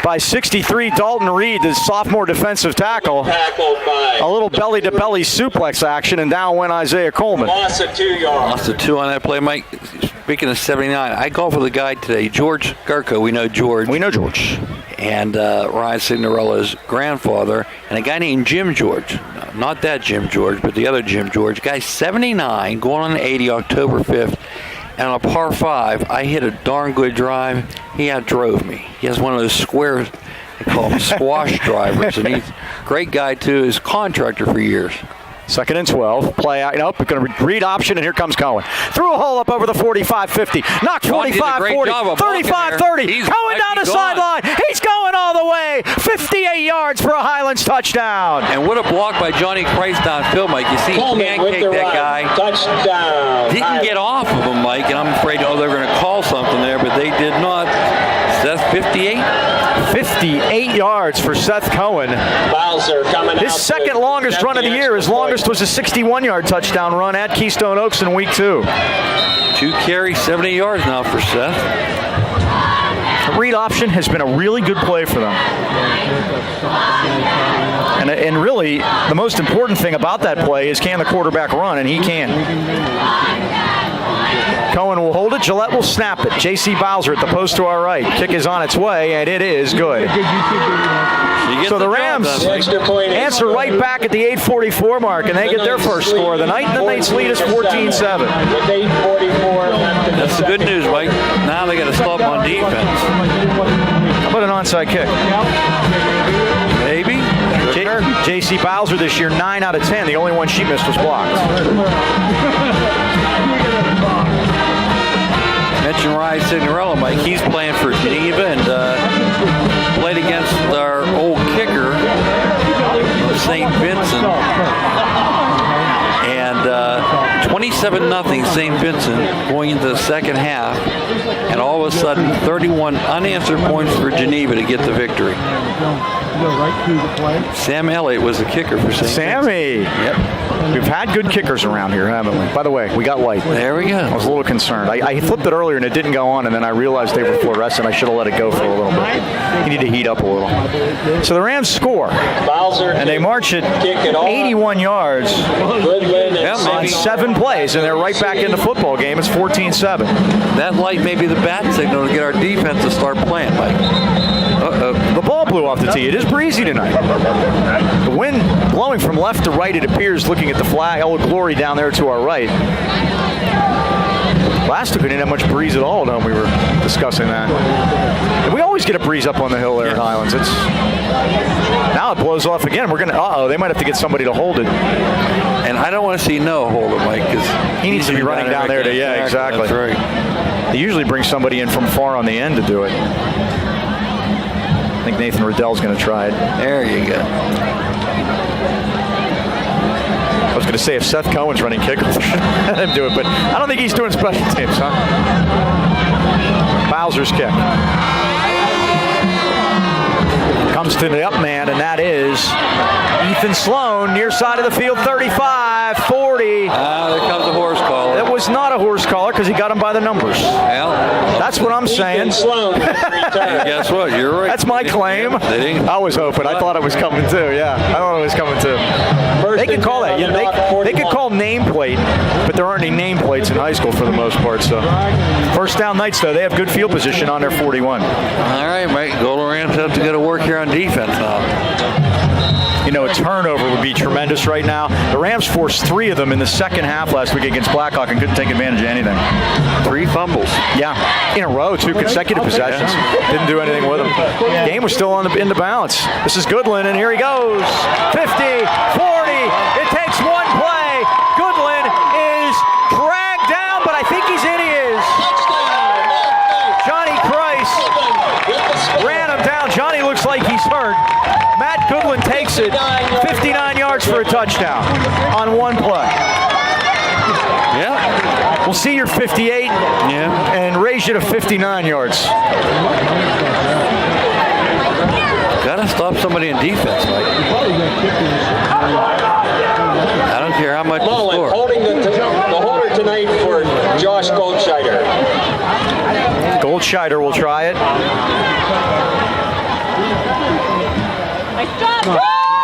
by 63 Dalton Reed, the sophomore defensive tackle. A little belly-to-belly suplex action, and down went Isaiah Coleman. Loss of 2 yards. Lost a 2 on that play, Mike. Speaking of 79, I golfed with a guy today, George Garko. We know George. We know George. And Ryan Signorella's grandfather, and a guy named Jim George. No, not that Jim George, but the other Jim George. Guy's 79, going on 80 October 5th. And on a par 5, I hit a darn good drive. He outdrove me. He has one of those square, they call them squash drivers. And he's a great guy, too. He's a contractor for years. 2nd and 12. Play out. Nope. Going to read option, and here comes Cohen. Threw a hole up over the 45-50. Knocked 45-40. 35-30. Cohen down the sideline. He's going all the way. 58 yards for a Highlands touchdown. And what a block by Johnny Kreis downfield, Mike. You see he pancaked that guy. Touchdown. Didn't get off of him, Mike, and I'm afraid, they're going to call something there, but they did not. Seth, 58? 58 yards for Seth Cohen. Bowser coming out. His second longest run of the year. His longest was a 61-yard touchdown run at Keystone Oaks in week 2. 2 carries, 70 yards now for Seth. The read option has been a really good play for them. And really, the most important thing about that play is can the quarterback run, and he can. Cohen will hold it. Gillette will snap it. J.C. Bowser at the post to our right. Kick is on its way, and it is good. So the Rams answer right back at the 8:44 mark, and they get their first score of the night, and then they lead us 14-7. That's the good news, Mike. Now they got to stop on defense. How about an onside kick? Maybe. J.C. Bowser this year, 9 out of 10. The only one she missed was blocked. Mention Ryan Signorella, Mike. He's playing for Geneva and played against our old kicker, St. Vincent. And 26 27-0 St. Vincent going into the second half, and all of a sudden 31 unanswered points for Geneva to get the victory. Sam Elliott was the kicker for St. Sammy. Yep. We've had good kickers around here, haven't we? By the way, we got light. There we go. I was a little concerned. I flipped it earlier and it didn't go on, and then I realized they were fluorescent. I should have let it go for a little bit. You need to heat up a little. So the Rams score, and they march it 81 yards on 7 plays, and they're right back in the football game. It's 14-7. That light may be the bat signal to get our defense to start playing, Mike. The ball blew off the tee. It is breezy tonight. The wind blowing from left to right, it appears, looking at the flag, Old Glory down there to our right. Last week we didn't have much breeze at all, when we were discussing that. And we always get a breeze up on the hill there at Highlands. Now it blows off again. They might have to get somebody to hold it. And I don't want to see Noah hold it, Mike, because he needs to be running down there to, exactly. That's right. They usually bring somebody in from far on the end to do it. I think Nathan Riddell's going to try it. There you go. I was going to say if Seth Cohen's running kickoff, let him do it, but I don't think he's doing special teams, huh? Bowser's kick. Comes to the up man, and that is Ethan Sloan, near side of the field, 35, 40. There comes a horse collar. That was not a horse collar because he got him by the numbers. Well, that's what I'm saying. Hey, guess what? You're right. That's my claim. I was hoping. I thought it was coming too. Yeah, I thought it was coming too. They could call that. They could call nameplate, but there aren't any nameplates in high school for the most part. So, first down Knights though, they have good field position on their 41. All right, Mike. Golden Rams have to go to work here on defense now. A turnover would be tremendous right now. The Rams forced 3 of them in the second half last week against Blackhawk and couldn't take advantage of anything. 3 fumbles. Yeah, in a row, 2 consecutive possessions. Didn't do anything with them. Game was still in the balance. This is Goodland, and here he goes. 50, 40. It takes one play. Goodland is dragged down, but I think he's in. He is. Johnny Christ ran him down. Johnny looks like he's hurt. Matt Goodland takes it 59 yards for a touchdown on one play. Yeah. We'll see your 58 and raise you to 59 yards. Gotta stop somebody in defense, Mike. I don't care how much Mullen you score. holding the holder tonight for Josh Goldscheider. Goldscheider will try it.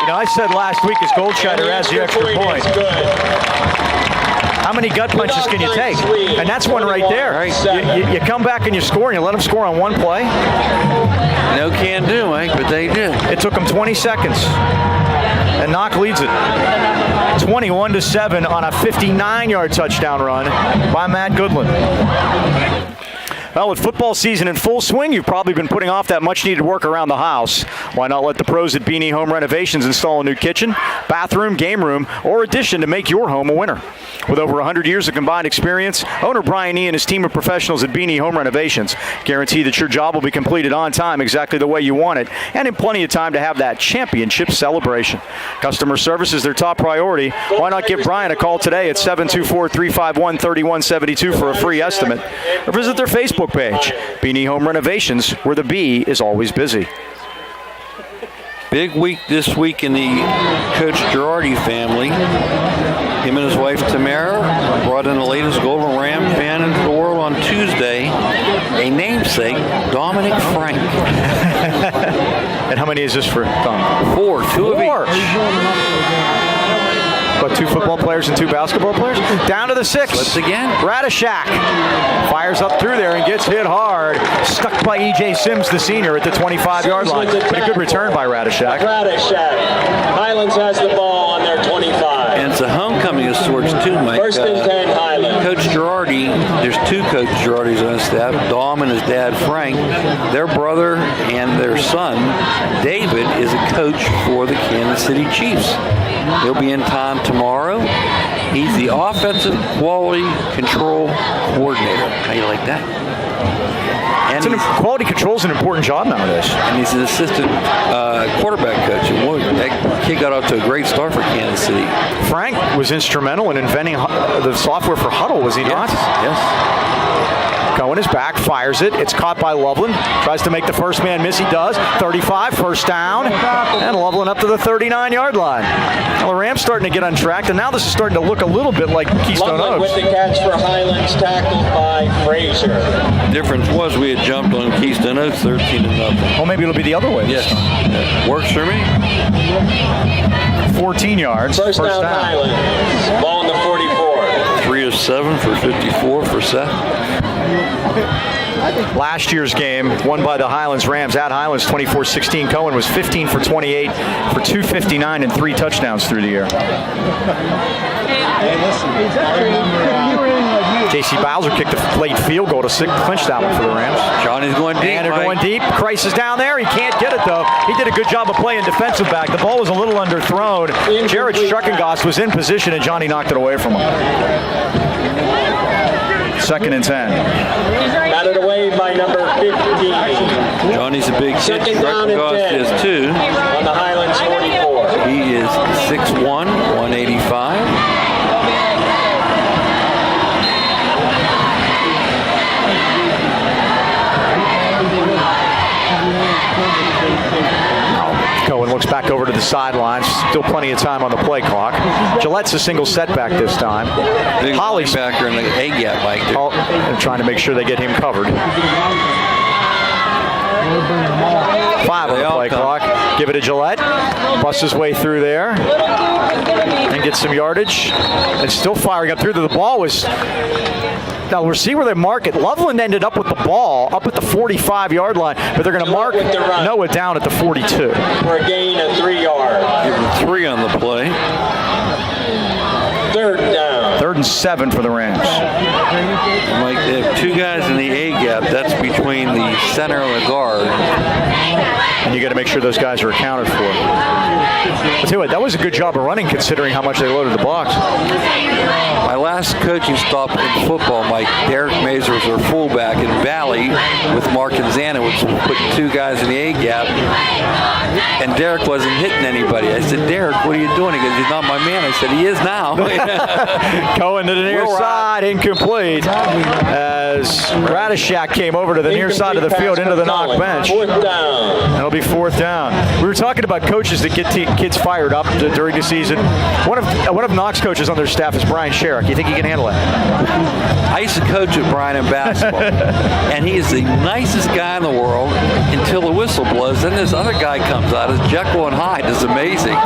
I said last week is Goldscheider has the extra point. How many gut punches can you take? And that's one right there. You come back and you score, and you let them score on one play. No can do, Mike, but they did. It took them 20 seconds. And Knoch leads it 21-7 on a 59-yard touchdown run by Matt Goodland. Well, with football season in full swing, you've probably been putting off that much-needed work around the house. Why not let the pros at Beanie Home Renovations install a new kitchen, bathroom, game room, or addition to make your home a winner? With over 100 years of combined experience, owner Brian E. and his team of professionals at Beanie Home Renovations guarantee that your job will be completed on time exactly the way you want it, and in plenty of time to have that championship celebration. Customer service is their top priority. Why not give Brian a call today at 724-351-3172 for a free estimate, or visit their Facebook page, Beanie Home Renovations, where the bee is always busy. Big week this week in the Coach Girardi family. Him and his wife Tamara brought in the latest Golden Ram fan into the world on Tuesday, a namesake, Dominic Frank. And how many is this for Dom? 4, 2 of each. What, 2 football players and 2 basketball players? Down to the 6. Slips again. Radishak fires up through there and gets hit hard. Stuck by E.J. Sims, the senior, at the 25-yard line. But a good return by Radishak. Highlands has the ball on their 25. And it's a homecoming of sorts, too, Mike. First and 10, Highlands. Coach Girardi, there's 2 Coach Girardis on his staff, Dom and his dad, Frank. Their brother and their son, David, is a coach for the Kansas City Chiefs. He'll be in town tomorrow, He's the offensive quality control coordinator. How do you like that? And Quality control is an important job nowadays. And he's an assistant quarterback coach. And that kid got off to a great start for Kansas City. Frank was instrumental in inventing the software for Huddle, was he not? Yes. Cohen is back, fires it. It's caught by Loveland. Tries to make the first man miss. He does. 35, first down. And Loveland up to the 39-yard line. Well, the Rams starting to get on track, and now this is starting to look a little bit like Keystone Loveland Oaks. with the catch for Highlands, tackled by Frazier. Difference was we had jumped on Keystone Oaks 13-0. Well, maybe it'll be the other way. Yes. Works for me. 14 yards. First down Highlands. Ball on the 44. 3 of 7 for 54 for Seth. Last year's game won by the Highlands Rams at Highlands 24-16. Cohen was 15 for 28 for 259 and 3 touchdowns through the year. J.C. Bowser kicked a late field goal to clinch that one for the Rams. Johnny's going deep. And they're going deep. Kreis is down there. He can't get it, though. He did a good job of playing defensive back. The ball was a little underthrown. Jared Struckengast was in position, and Johnny knocked it away from him. 2nd and 10. Batted away by number 15. Johnny's a big kid. Second down and 10. Is 2. On the Highlands 44. He is 6'1", 185. Cohen looks back over to the sidelines. Still plenty of time on the play clock. Gillette's a single setback this time. Big Holly's backer in the A-gap, Mike. they're trying to make sure they get him covered. 5 on the play clock. Give it to Gillette. Busts his way through there. And gets some yardage. And still firing up through. The ball was... Now we'll see where they mark it. Loveland ended up with the ball up at the 45-yard line, but they're going to mark Noah down at the 42. For a gain of 3 yards. Give him 3 on the play. 3rd down. 3rd and 7 for the Rams. Mike, they have 2 guys in the A-gap. That's between the center and the guard. And you got to make sure those guys are accounted for. I'll tell you what, that was a good job of running considering how much they loaded the box. My last coaching stop in football, Mike, Derek Mazer was our fullback in Valley with Mark and Zanowitz, putting 2 guys in the A-gap, and Derek wasn't hitting anybody. I said, Derek, what are you doing? He goes, he's not my man. I said, he is now. Going to the near side, incomplete, as Radishak came over to the near side of the field into the Knoch bench. 4th down. That'll be 4th down. We were talking about coaches that get kids fired up during the season. One of Knoch's coaches on their staff is Brian Sherrick. You think he can handle it? I used to coach with Brian in basketball, and he is the nicest guy in the world until the whistle blows. Then this other guy comes out as Jekyll and Hyde. It's amazing.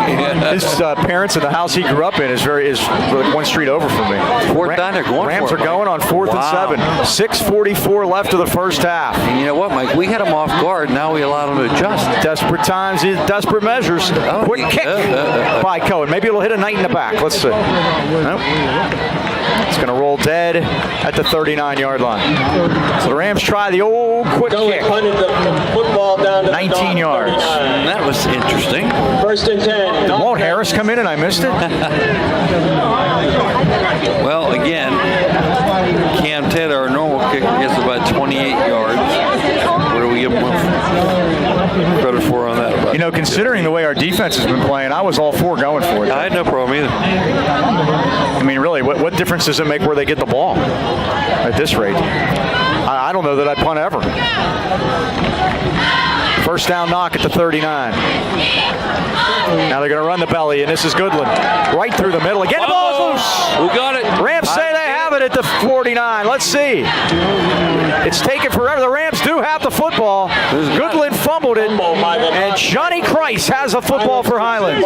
His parents in the house he grew up in is like 1 street over from me. 4th down, they're going Rams for it, are going on 4th and 7. 6:44 left of the first half. And you know what, Mike? We had them off guard. Now we allowed them to adjust. Desperate times, desperate measures. Quick kick by Cohen. Maybe it'll hit a Knight in the back. Let's see. Nope. It's going to roll dead at the 39-yard line. So the Rams try the old quick kick. Punted the football down to 19 yards. That was interesting. 1st and 10. Did Walt Harris come in and I missed it? Well, again, Cam Taylor, our normal kicker, gets about 28 yards. What do we give him credit for on that? You know, considering the way our defense has been playing, I was all for going for it. I had no problem either. I mean, really, what difference does it make where they get the ball at this rate? I don't know that I'd punt ever. First down Knoch at the 39. Now they're going to run the belly, and this is Goodland. Right through the middle. Again, the ball's loose. Who got it? Rams say they have it at the 49. Let's see. It's taken forever. The Rams do have the football. Goodland fumbled it, and Johnny Kreis has the football for Highlands.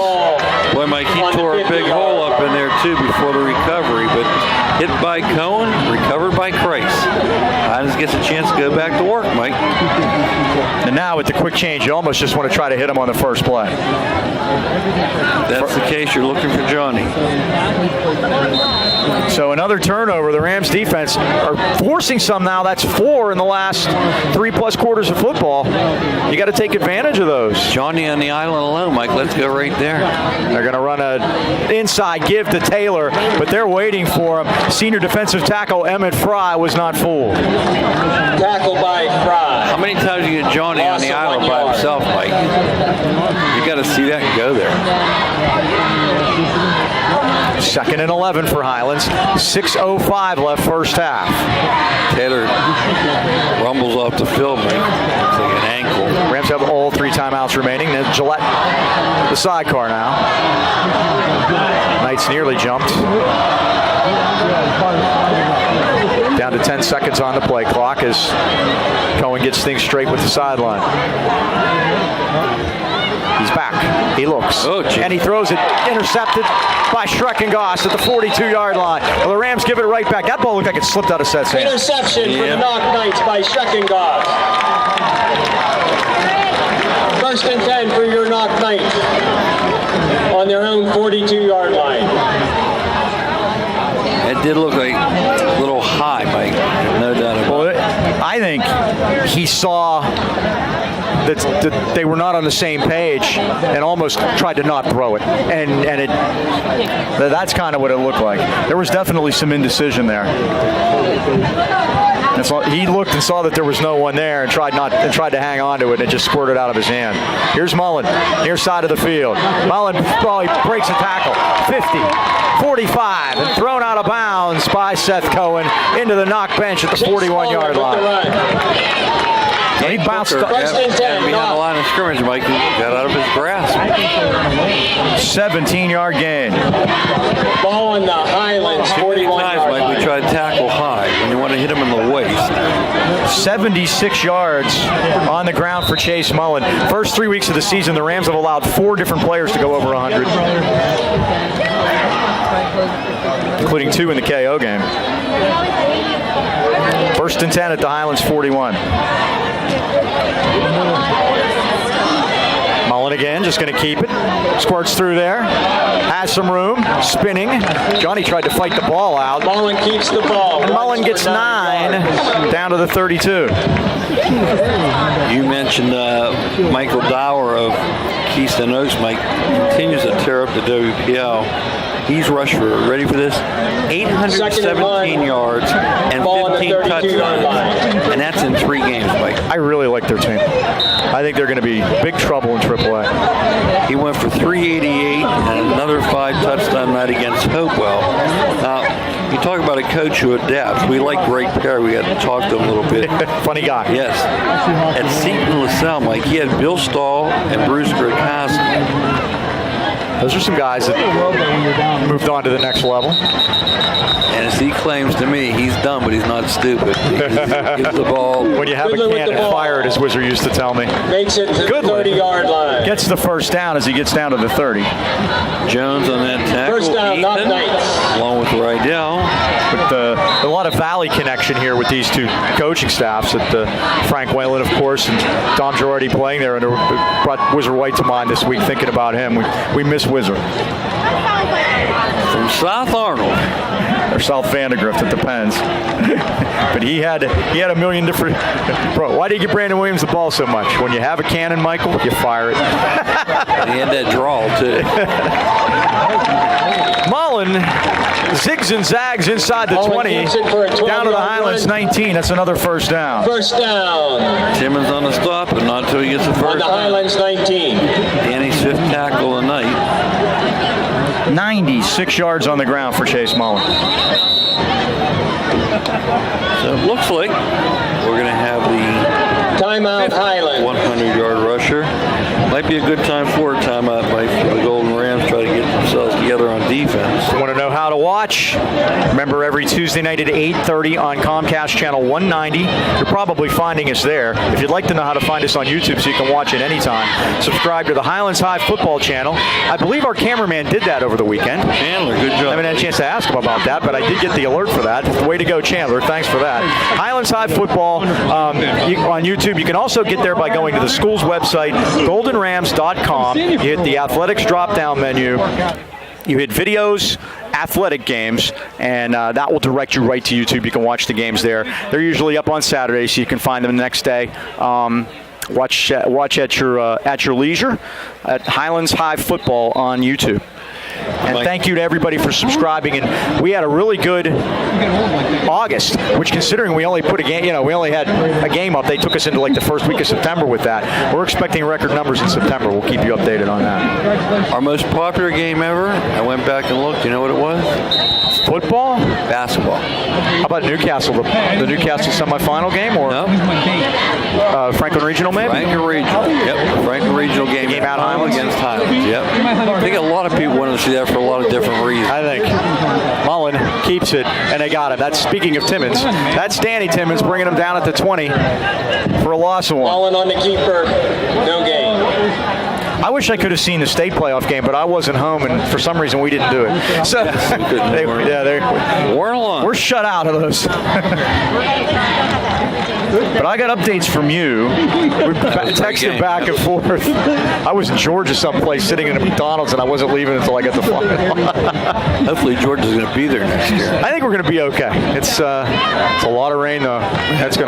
Boy, Mike, he tore a big hole up in there, too, before the recovery, but hit by Cohen, recovered by Kreis. Highlands Highlands gets a chance to go back to work, Mike. And now with the quick change, you almost just want to try to hit him on the first play. That's the case. You're looking for Johnny. So another turnover. The Rams defense are forcing some now. That's 4 in the last 3+ quarters of football. You got to take advantage of those. Johnny on the island alone, Mike. Let's go right there. They're going to run an inside give to Taylor, but they're waiting for him. Senior defensive tackle Emmett Fry was not fooled. Tackle by Fry. How many times do you get Johnny on the island by himself, Mike? You got to see that and go there. 2nd and 11 for Highlands. 6:05 left first half. Taylor rumbles off the field, Mike. Looks like an ankle. Rams have all 3 timeouts remaining. Then Gillette, the sidecar now. Knights nearly jumped. Down to 10 seconds on the play clock as Cohen gets things straight with the sideline. He's back. He looks. And he throws it. Intercepted by Schreckengoss at the 42-yard line. Well, the Rams give it right back. That ball looked like it slipped out of Seth's hand. Interception for the Knoch Knights by Schreckengoss. 1st and 10 for your Knoch Knights on their own 42-yard line. It did look like a little high, Mike. No doubt about it. I think he saw that they were not on the same page and almost tried to not throw it. And that's kind of what it looked like. There was definitely some indecision there. And so he looked and saw that there was no one there and tried to hang on to it, and it just squirted out of his hand. Here's Mullen, near side of the field. Mullen, he breaks a tackle. 50, 45, and thrown out of bounds by Seth Cohen into the Knoch bench at the 41-yard line. And he bounced up. Behind the line of scrimmage, Mike. He got out of his grasp. 17-yard gain. Ball on the Highlands 41-yard line. Mike, we try to tackle high when you want to hit him in the waist. 76 yards on the ground for Chase Mullen. First 3 weeks of the season, the Rams have allowed 4 different players to go over 100, including 2 in the KO game. 1st and 10 at the Highlands 41. Mullen again, just going to keep it. Squirts through there. Has some room. Spinning. Johnny tried to fight the ball out. Mullen keeps the ball. Mullen gets 9 down to the 32. You mentioned Michael Dower of Keystone Oaks, Mike, continues to tear up the WPL. He's rushed for, ready for this, 817 yards and 15 touchdowns. And that's in 3 games, Mike. I really like their team. I think they're going to be big trouble in AAA. He went for 388 and another 5 touchdown night against Hopewell. Now, you talk about a coach who adapts. We like Greg Perry. We got to talk to him a little bit. Funny guy. Yes. At Seton LaSalle, Mike, he had Bill Stahl and Bruce Gronkowski. Those are some guys that moved on to the next level. And as he claims to me, he's dumb, but he's not stupid. He gives the ball. When you have a cannon, fire it, as Wizard used to tell me. Makes it to the 30-yard line. Gets the first down as he gets down to the 30. Jones on that tackle. First down, Knoch Knights. Along with Rydell. But a lot of Valley connection here with these 2 coaching staffs. Frank Whalen, of course, and Tom Girardi playing there. And it brought Wizard White to mind this week thinking about him. We miss Wizard. From South Arnold. Or South Vandegrift, it depends. But he had a million different. Bro, why do you give Brandon Williams the ball so much? When you have a cannon, Michael, you fire it. And he had that drawl too. Mullen zigs and zags inside the 20, down to the Highlands 19. That's another first down. First down. Timmons on the stop, but not until he gets the first on the Highlands 19. Danny's 5th tackle of the night. 96 yards on the ground for Chase Mullen. So it looks like we're going to have the timeout Highlands. 100-yard rusher. Might be a good time for a timeout, Mike, for the Golden Rams try to get themselves together on defense. Want to know how to watch? Remember, every Tuesday night at 8:30 on Comcast Channel 190. You're probably finding us there. If you'd like to know how to find us on YouTube so you can watch it anytime, subscribe to the Highlands High Football Channel. I believe our cameraman did that over the weekend. Chandler, good job. I haven't had a chance to ask him about that, but I did get the alert for that. Way to go, Chandler. Thanks for that. Highlands High Football on YouTube. You can also get there by going to the school's website, goldenrams.com. You hit the athletics drop-down menu. You hit videos, athletic games, and that will direct you right to YouTube. You can watch the games there. They're usually up on Saturday, so you can find them the next day. Watch at your leisure at Highlands High Football on YouTube. And thank you to everybody for subscribing. And we had a really good August, which, considering we only put a game, we only had a game up. They took us into like the first week of September with that. We're expecting record numbers in September. We'll keep you updated on that. Our most popular game ever, I went back and looked. You know what it was? Football? Basketball. How about Newcastle? The Newcastle semifinal game, or No. Franklin Regional, maybe? Franklin Regional. Yep. Franklin Regional game out Highlands against Highlands. Yep. I think a lot of people wanted to see that for a lot of different reasons. I think Mullen keeps it, and they got him. That's, speaking of Timmons, that's Danny Timmons bringing him down at the 20 for a loss of one. Mullen on the keeper, no gain. I wish I could have seen the state playoff game, but I wasn't home, and for some reason we didn't do it. So we're shut out of those. But I got updates from you. We texted back and forth. I was in Georgia someplace sitting in a McDonald's, and I wasn't leaving until I got the final. Hopefully Georgia's going to be there next year. I think we're going to be okay. It's a lot of rain, though. It's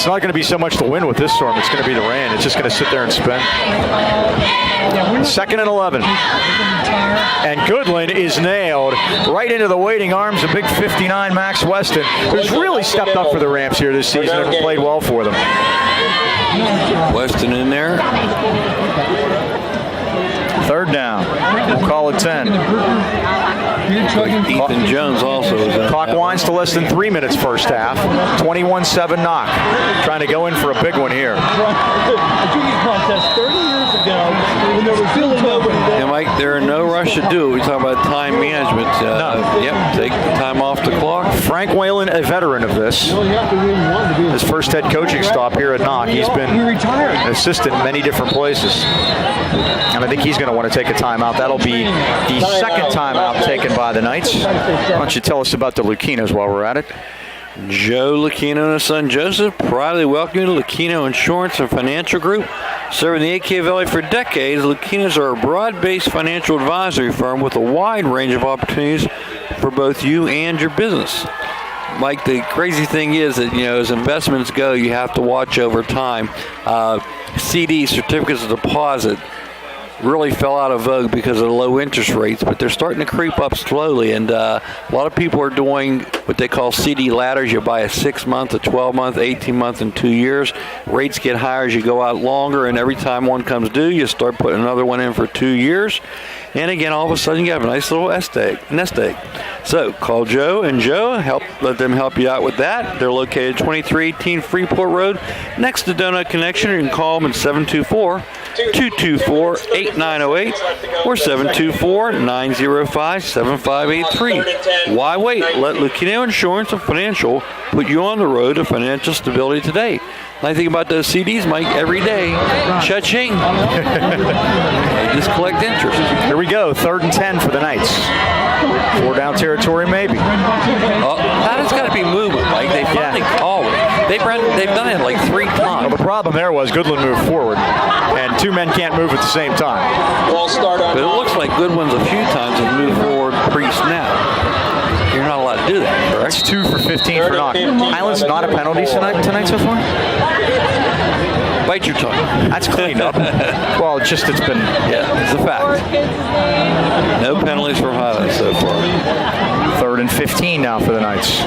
not going to be so much the wind with this storm. It's going to be the rain. It's just going to sit there and spin. 2nd and 11. And Goodland is nailed right into the waiting arms of big 59 Max Weston, who's really stepped up for the Rams here this season and played well for them. Weston in there. 3rd down. We'll call it 10. Ethan Jones also is in. Clock winds to less than 3 minutes first half. 21-7 Knoch. Trying to go in for a big one here. Yeah, Mike, there are no rush to do it. We talk about time management. No. Yep, take the time off the clock. Frank Whalen, a veteran of this. His first head coaching stop here at Knoch. He's been an assistant in many different places. And I think he's going to want to take a timeout. That'll be the second timeout taken by the Knights. Why don't you tell us about the Luquinos while we're at it? Joe Lucchino and his son Joseph proudly welcome you to Lucchino Insurance and Financial Group. Serving the AK Valley for decades, Lucchinos are a broad-based financial advisory firm with a wide range of opportunities for both you and your business. Mike, the crazy thing is that, as investments go, you have to watch over time. CD, certificates of deposit, really fell out of vogue because of the low interest rates, but they're starting to creep up slowly, and a lot of people are doing what they call CD ladders. You buy a 6-month, a 12-month, 18-month, and 2 years. Rates get higher as you go out longer, and every time one comes due, you start putting another one in for 2 years. And again, all of a sudden, you have a nice little nest egg. So call Joe, and let them help you out with that. They're located 2318 Freeport Road, next to Donut Connection. You can call them at 724-224-8908 or 724-905-7583. Why wait? Let Lucchino Insurance and Financial put you on the road to financial stability today. I think about those CDs, Mike, every day. Cha-ching. They just collect interest. Here we go, 3rd and 10 for the Knights. 4 down territory, maybe. That has got to be movement, Mike. They finally called it. They've done it like 3 times. Well, the problem there was Goodland moved forward, and 2 men can't move at the same time. But it looks like Goodwin's a few times has moved forward pre-snap. You're not allowed to do that, correct? That's 2 for 15 for Knoch. Highlands not a penalty tonight so far? Bite your tongue. That's cleaned up. Well, it's been... Yeah, it's a fact. No penalties from Highlands so far. 3rd and 15 now for the Knights.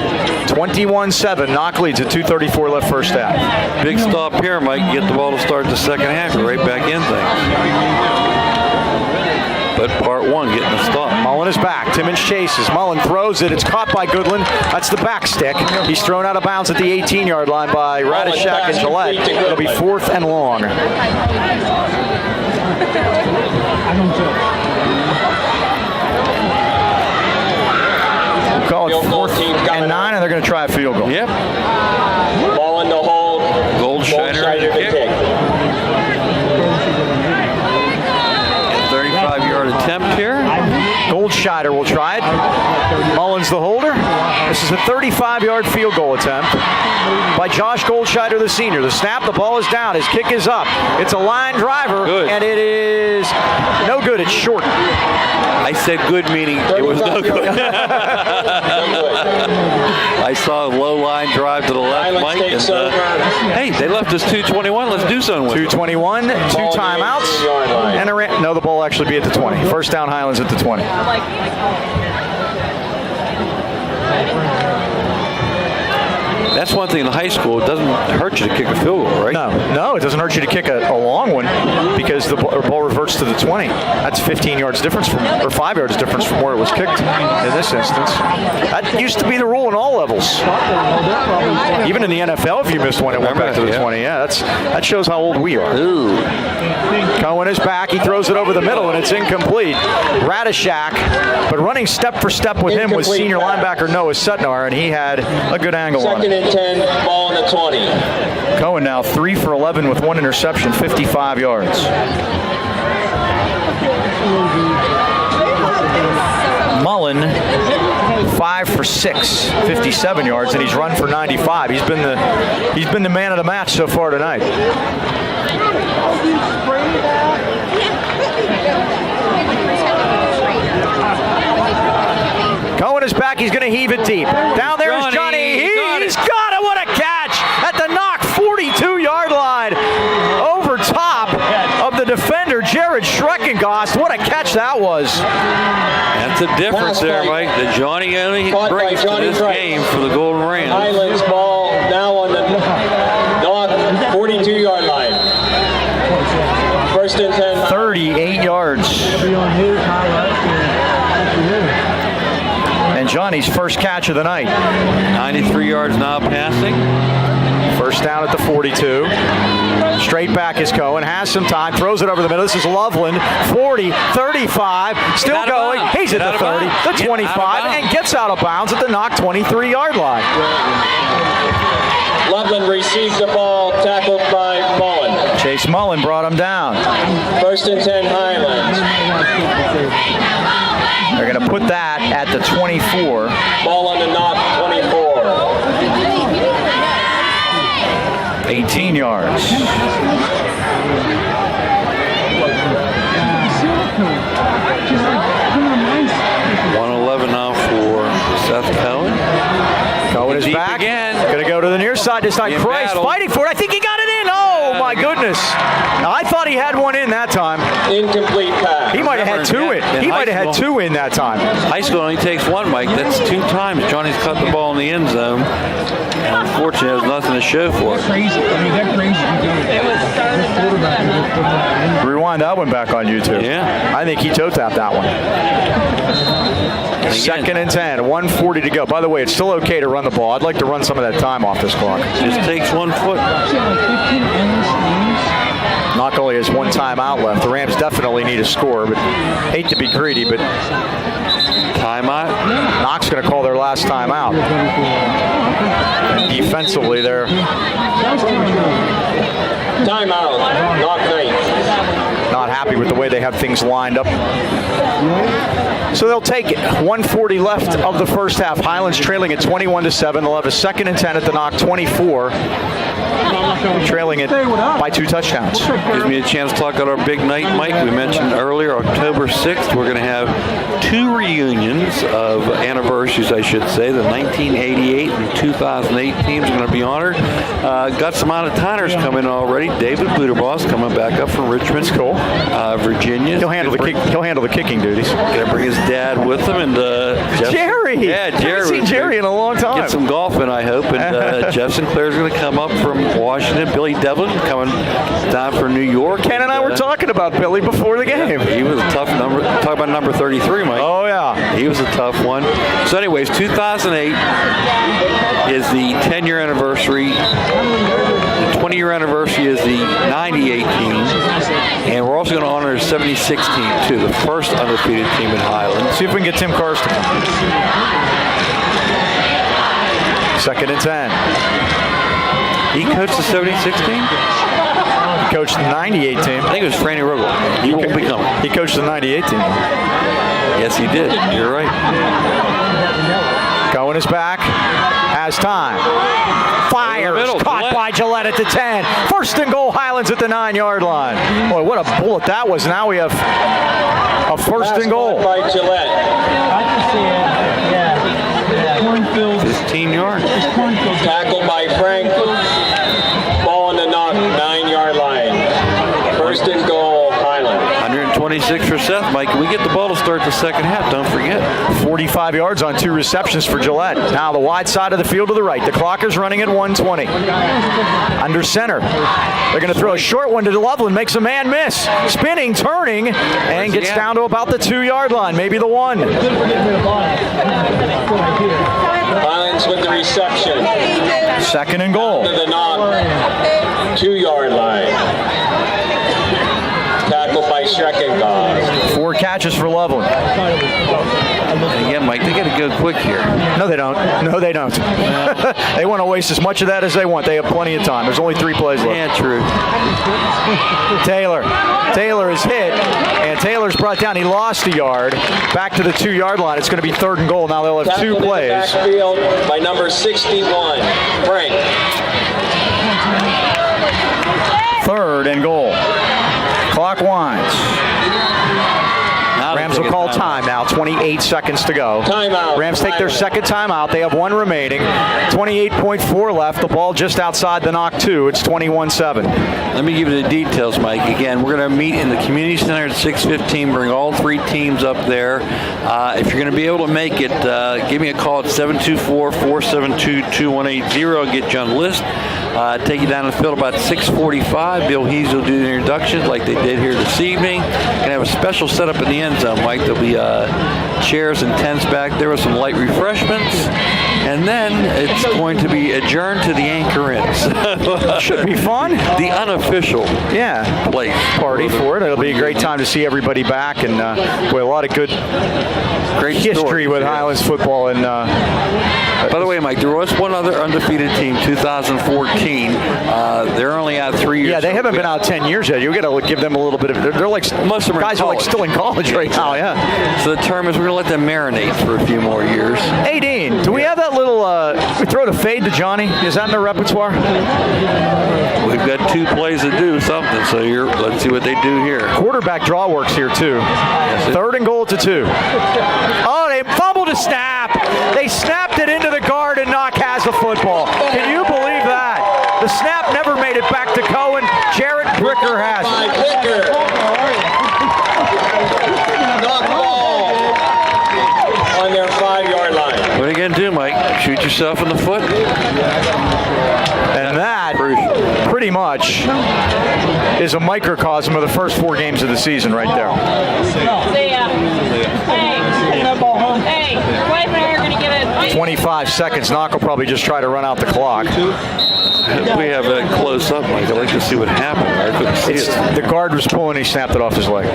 21-7. Knoch leads at 2:34 left first half. Big stop here, Mike. Get the ball to start the second half. You're right back in things. But part 1 getting the stop. Mullen is back. Timmons chases. Mullen throws it. It's caught by Goodland. That's the back stick. He's thrown out of bounds at the 18-yard line by Radishak and Gillette. It'll be 4th and long. We'll call it 4th and 9, and they're going to try a field goal. Yep. Mullen to hold. Goldschneider to kick. 35-yard attempt here. Goldschneider will try it. Mullins the holder. This is a 35-yard field goal attempt by Josh Goldschneider, the senior. The snap, the ball is down. His kick is up. It's a line driver, and it is no good. It's short. I said good, meaning it was no good. I saw a low line drive to the left, Mike. And, hey, they left us 2:21. Let's do something with it. 2:21, 2 timeouts, and no, the ball actually be at the 20. First down, Highlands at the 20. That's one thing in high school. It doesn't hurt you to kick a field goal, right? No, it doesn't hurt you to kick a long one because the ball reverts to the 20. That's 15 yards difference or 5 yards difference from where it was kicked in this instance. That used to be the rule in all levels. Even in the NFL, if you missed one, it went back to the 20. Yeah, that shows how old we are. Ooh. Cohen is back. He throws it over the middle, and it's incomplete. Radishak, but running step for step with him was senior linebacker Noah Sutnar, and he had a good angle on it. 2nd and 10, ball on the 20. Cohen now 3 for 11 with 1 interception, 55 yards. Mullen 5 for 6, 57 yards, and he's run for 95. He's been the man of the match so far tonight. Cohen is back. He's going to heave it deep. Down there is Johnny. He's got it. What a catch at the Knoch 42-yard line. Over top of the defender, Jared Schreckengost. What a catch that was. That's the difference there, Mike. That Johnny only brings to this game for the Golden Rams. Highlands ball now on the Knoch 42-yard line. 1st and 10. 38 yards. And Johnny's first catch of the night. 93 yards now passing. First down at the 42. Straight back is Cohen. Has some time. Throws it over the middle. This is Loveland. 40, 35. Still going. He's at the 30, the 25, and gets out of bounds at the Knoch 23-yard line. Loveland receives the ball, tackled by Mullen. Chase Mullen brought him down. 1st and 10, Highlands. They're going to put that at the 24. Ball on the Knoch 24. 18 yards. $111 now for Seth Cohen. Cohen is back. Again. Going to go to the near side this time. Price fighting for it. I think he got it in. Oh, my goodness. Now, I thought he had one in that time. Incomplete pass. He might have had two in. He might have had two in that time. High school only takes one, Mike. That's 2 times Johnny's cut the ball in the end zone. And unfortunately, there's nothing to show for it. Rewind that one back on YouTube. Yeah. I think he toe tapped that one. 2nd and 10, 1:40 to go. By the way, it's still okay to run the ball. I'd like to run some of that time off this clock. Just takes 1 foot. Knoch only has 1 timeout left. The Rams definitely need a score, but hate to be greedy, but timeout. Knoch's going to call their last timeout. Defensively, they're timeout. Knoch Knight. Not happy with the way they have things lined up. So they'll take it. 1:40 left of the first half. Highlands trailing at 21-7. They'll have a 2nd and 10 at the Knoch 24. Trailing it by 2 touchdowns. Gives me a chance to talk about our big night, Mike. We mentioned earlier, October 6th, we're going to have 2 reunions of anniversaries, I should say. The 1988 and 2008 teams are going to be honored. Got some out-of-towners coming already. David Buterboss coming back up from Richmond. Cool. Virginia. He'll handle the kicking duties. Going to bring his dad with him. And Jerry! Yeah, Jerry. I haven't seen Jerry in a long time. Get some golf in, I hope. And Jeff Sinclair's going to come up from Washington. Billy Devlin coming down from New York. Ken and I were talking about Billy before the game. Yeah, he was a tough number. Talk about number 33, Mike. Oh, yeah. He was a tough one. So anyways, 2008 is the 10-year anniversary. The 20-year anniversary is the 98 team. And we're also going to honor the 76 team, too, the first undefeated team in Highlands. See if we can get Tim Karsten. Second and 10. He coached the 76 team? He coached the 98 team. I think it was Franny Ruggle. He won't be coming. He coached the 98 team. Yes, he did. You're right. Cohen is back. Has time. Fires. Middle, Caught Gillette. by Gillette at the 10. First and goal, Highlands at the 9-yard line. Boy, what a bullet that was. Now we have a first and goal. By Gillette. I can see it. Yeah. Cornfield. 15 yards. Tackled by Frank. Ball on the Knoch 9-yard line. First and goal, Highlands. 126 for Seth, Mike. Can we get the ball to start the second half? Don't forget. 45 yards on 2 receptions for Gillette. Now the wide side of the field to the right. The clock is running at 1:20. Under center. They're going to throw a short one to Loveland. Makes a man miss. Spinning, turning, and gets down to about the 2-yard line. Maybe the 1. Highlands with the reception. Second and goal. To the Knoch 2-yard line. Tackled by Schreckengoff. 4 catches for Loveland. And again, Mike, they got to go quick here. No, they don't. No, they don't. They want to waste as much of that as they want. They have plenty of time. There's only 3 plays left. Yeah, true. Taylor is hit, and Taylor's brought down. He lost a yard. Back to the 2-yard line. It's going to be 3rd and goal. Now they'll have 2 Tackled in the plays. backfield by number 61, Frank. 3rd and goal. Clock winds. Now Rams will call time now. 28 seconds to go. Timeout. Rams take their second timeout. They have 1 remaining. 28.4 left. The ball just outside the Knoch 2. It's 21-7. Let me give you the details, Mike. Again, we're going to meet in the community center at 6:15. Bring all 3 teams up there. If you're going to be able to make it, give me a call at 724-472-2180. Get you on the list. Take you down the field about 6:45. Bill Hees will do the introductions like they did here this evening. Going to have a special setup in the end zone, Mike. There'll be chairs and tents back there with some light refreshments. And then it's going to be adjourned to the Anchor Inn. Should be fun. The unofficial place. Party for it. It'll be a great time to see everybody back, and boy, a lot of good Great history story. with Highlands football. And by the way, Mike, there was one other undefeated team, 2014. They're only out 3 years. yeah, they haven't been out 10 years yet. You got to give them a little bit of. They're like Most of them are in guys are like college. still in college right now. Yeah. So the term is we're going to let them marinate for a few more years. Hey, Dean, do we have that little? We throw the fade to Johnny. Is that in their repertoire? We've got 2 plays to do something, so let's see what they do here. Quarterback draw works here too. 3rd and goal to 2. Oh, they fumbled a snap. They snapped it into the guard, and Knoch has the football. Can you believe that? The snap never made it back to Cohen. Jarrett Bricker has By it. Picker. Knock ball on their 5-yard line. What are you going to do, Mike? Shoot yourself in the foot? And that pretty much is a microcosm of the first 4 games of the season right there. See ya. Hey, your wife and I are going to get it. 25 seconds. Knoch will probably just try to run out the clock. If we have that close up, Mike, I'd like to see what happened. I couldn't see it. The guard was pulling. He snapped it off his leg.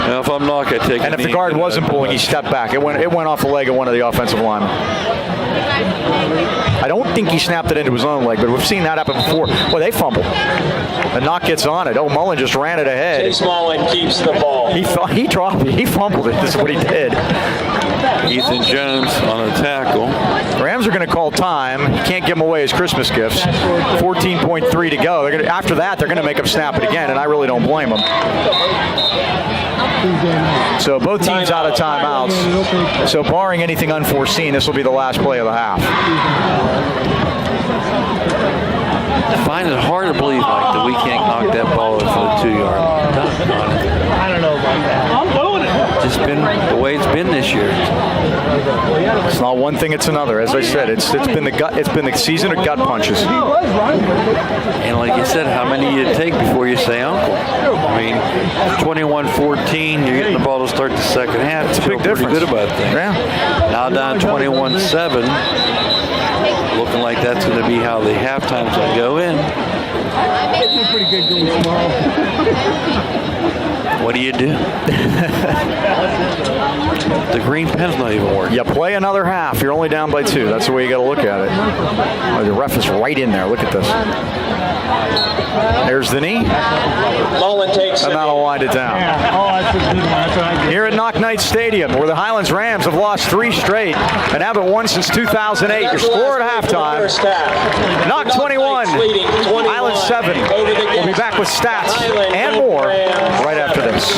Now, if I'm Knoch, I take. And if the guard wasn't pulling, he stepped back. It went off the leg of one of the offensive linemen. I don't think he snapped it into his own leg, but we've seen that happen before. Well, they fumbled. And Knoch gets on it. Oh, Mullen just ran it ahead. Chase Mullen keeps the ball. He dropped it. He fumbled it. This is what he did. Ethan Jones on the tackle. Rams are going to call time. Can't give him away his Christmas gifts. 14.3 to go. After that, they're going to make him snap it again, and I really don't blame them. So both teams out of timeouts. So barring anything unforeseen, this will be the last play of the half. I find it hard to believe, Mike, that we can't knock that ball in for the 2-yard line. I don't know about that. I'm doing it. Just been the way it's been this year. It's not one thing; it's another. As I said, it's been the gut. It's been the season of gut punches. And like you said, how many you take before you say uncle? I mean, 21-14, you're getting the ball to start the second half. It's a big difference. Pretty good about that. Yeah. Now down 21-7. Looking like that's going to be how the halftime's going to go in. Pretty good going tomorrow. What do you do? The green pen's not even working. You play another half. You're only down by 2. That's the way you got to look at it. Oh, the ref is right in there. Look at this. There's the knee. Mullen takes And that'll wind it down. Yeah. Oh, that's a good one. That's what I did. Here at Knoch Knight Stadium, where the Highlands Rams have lost 3 straight and haven't won since 2008. Your score at halftime, Knoch 21, Highlands 7. We'll be back with stats and more right after this.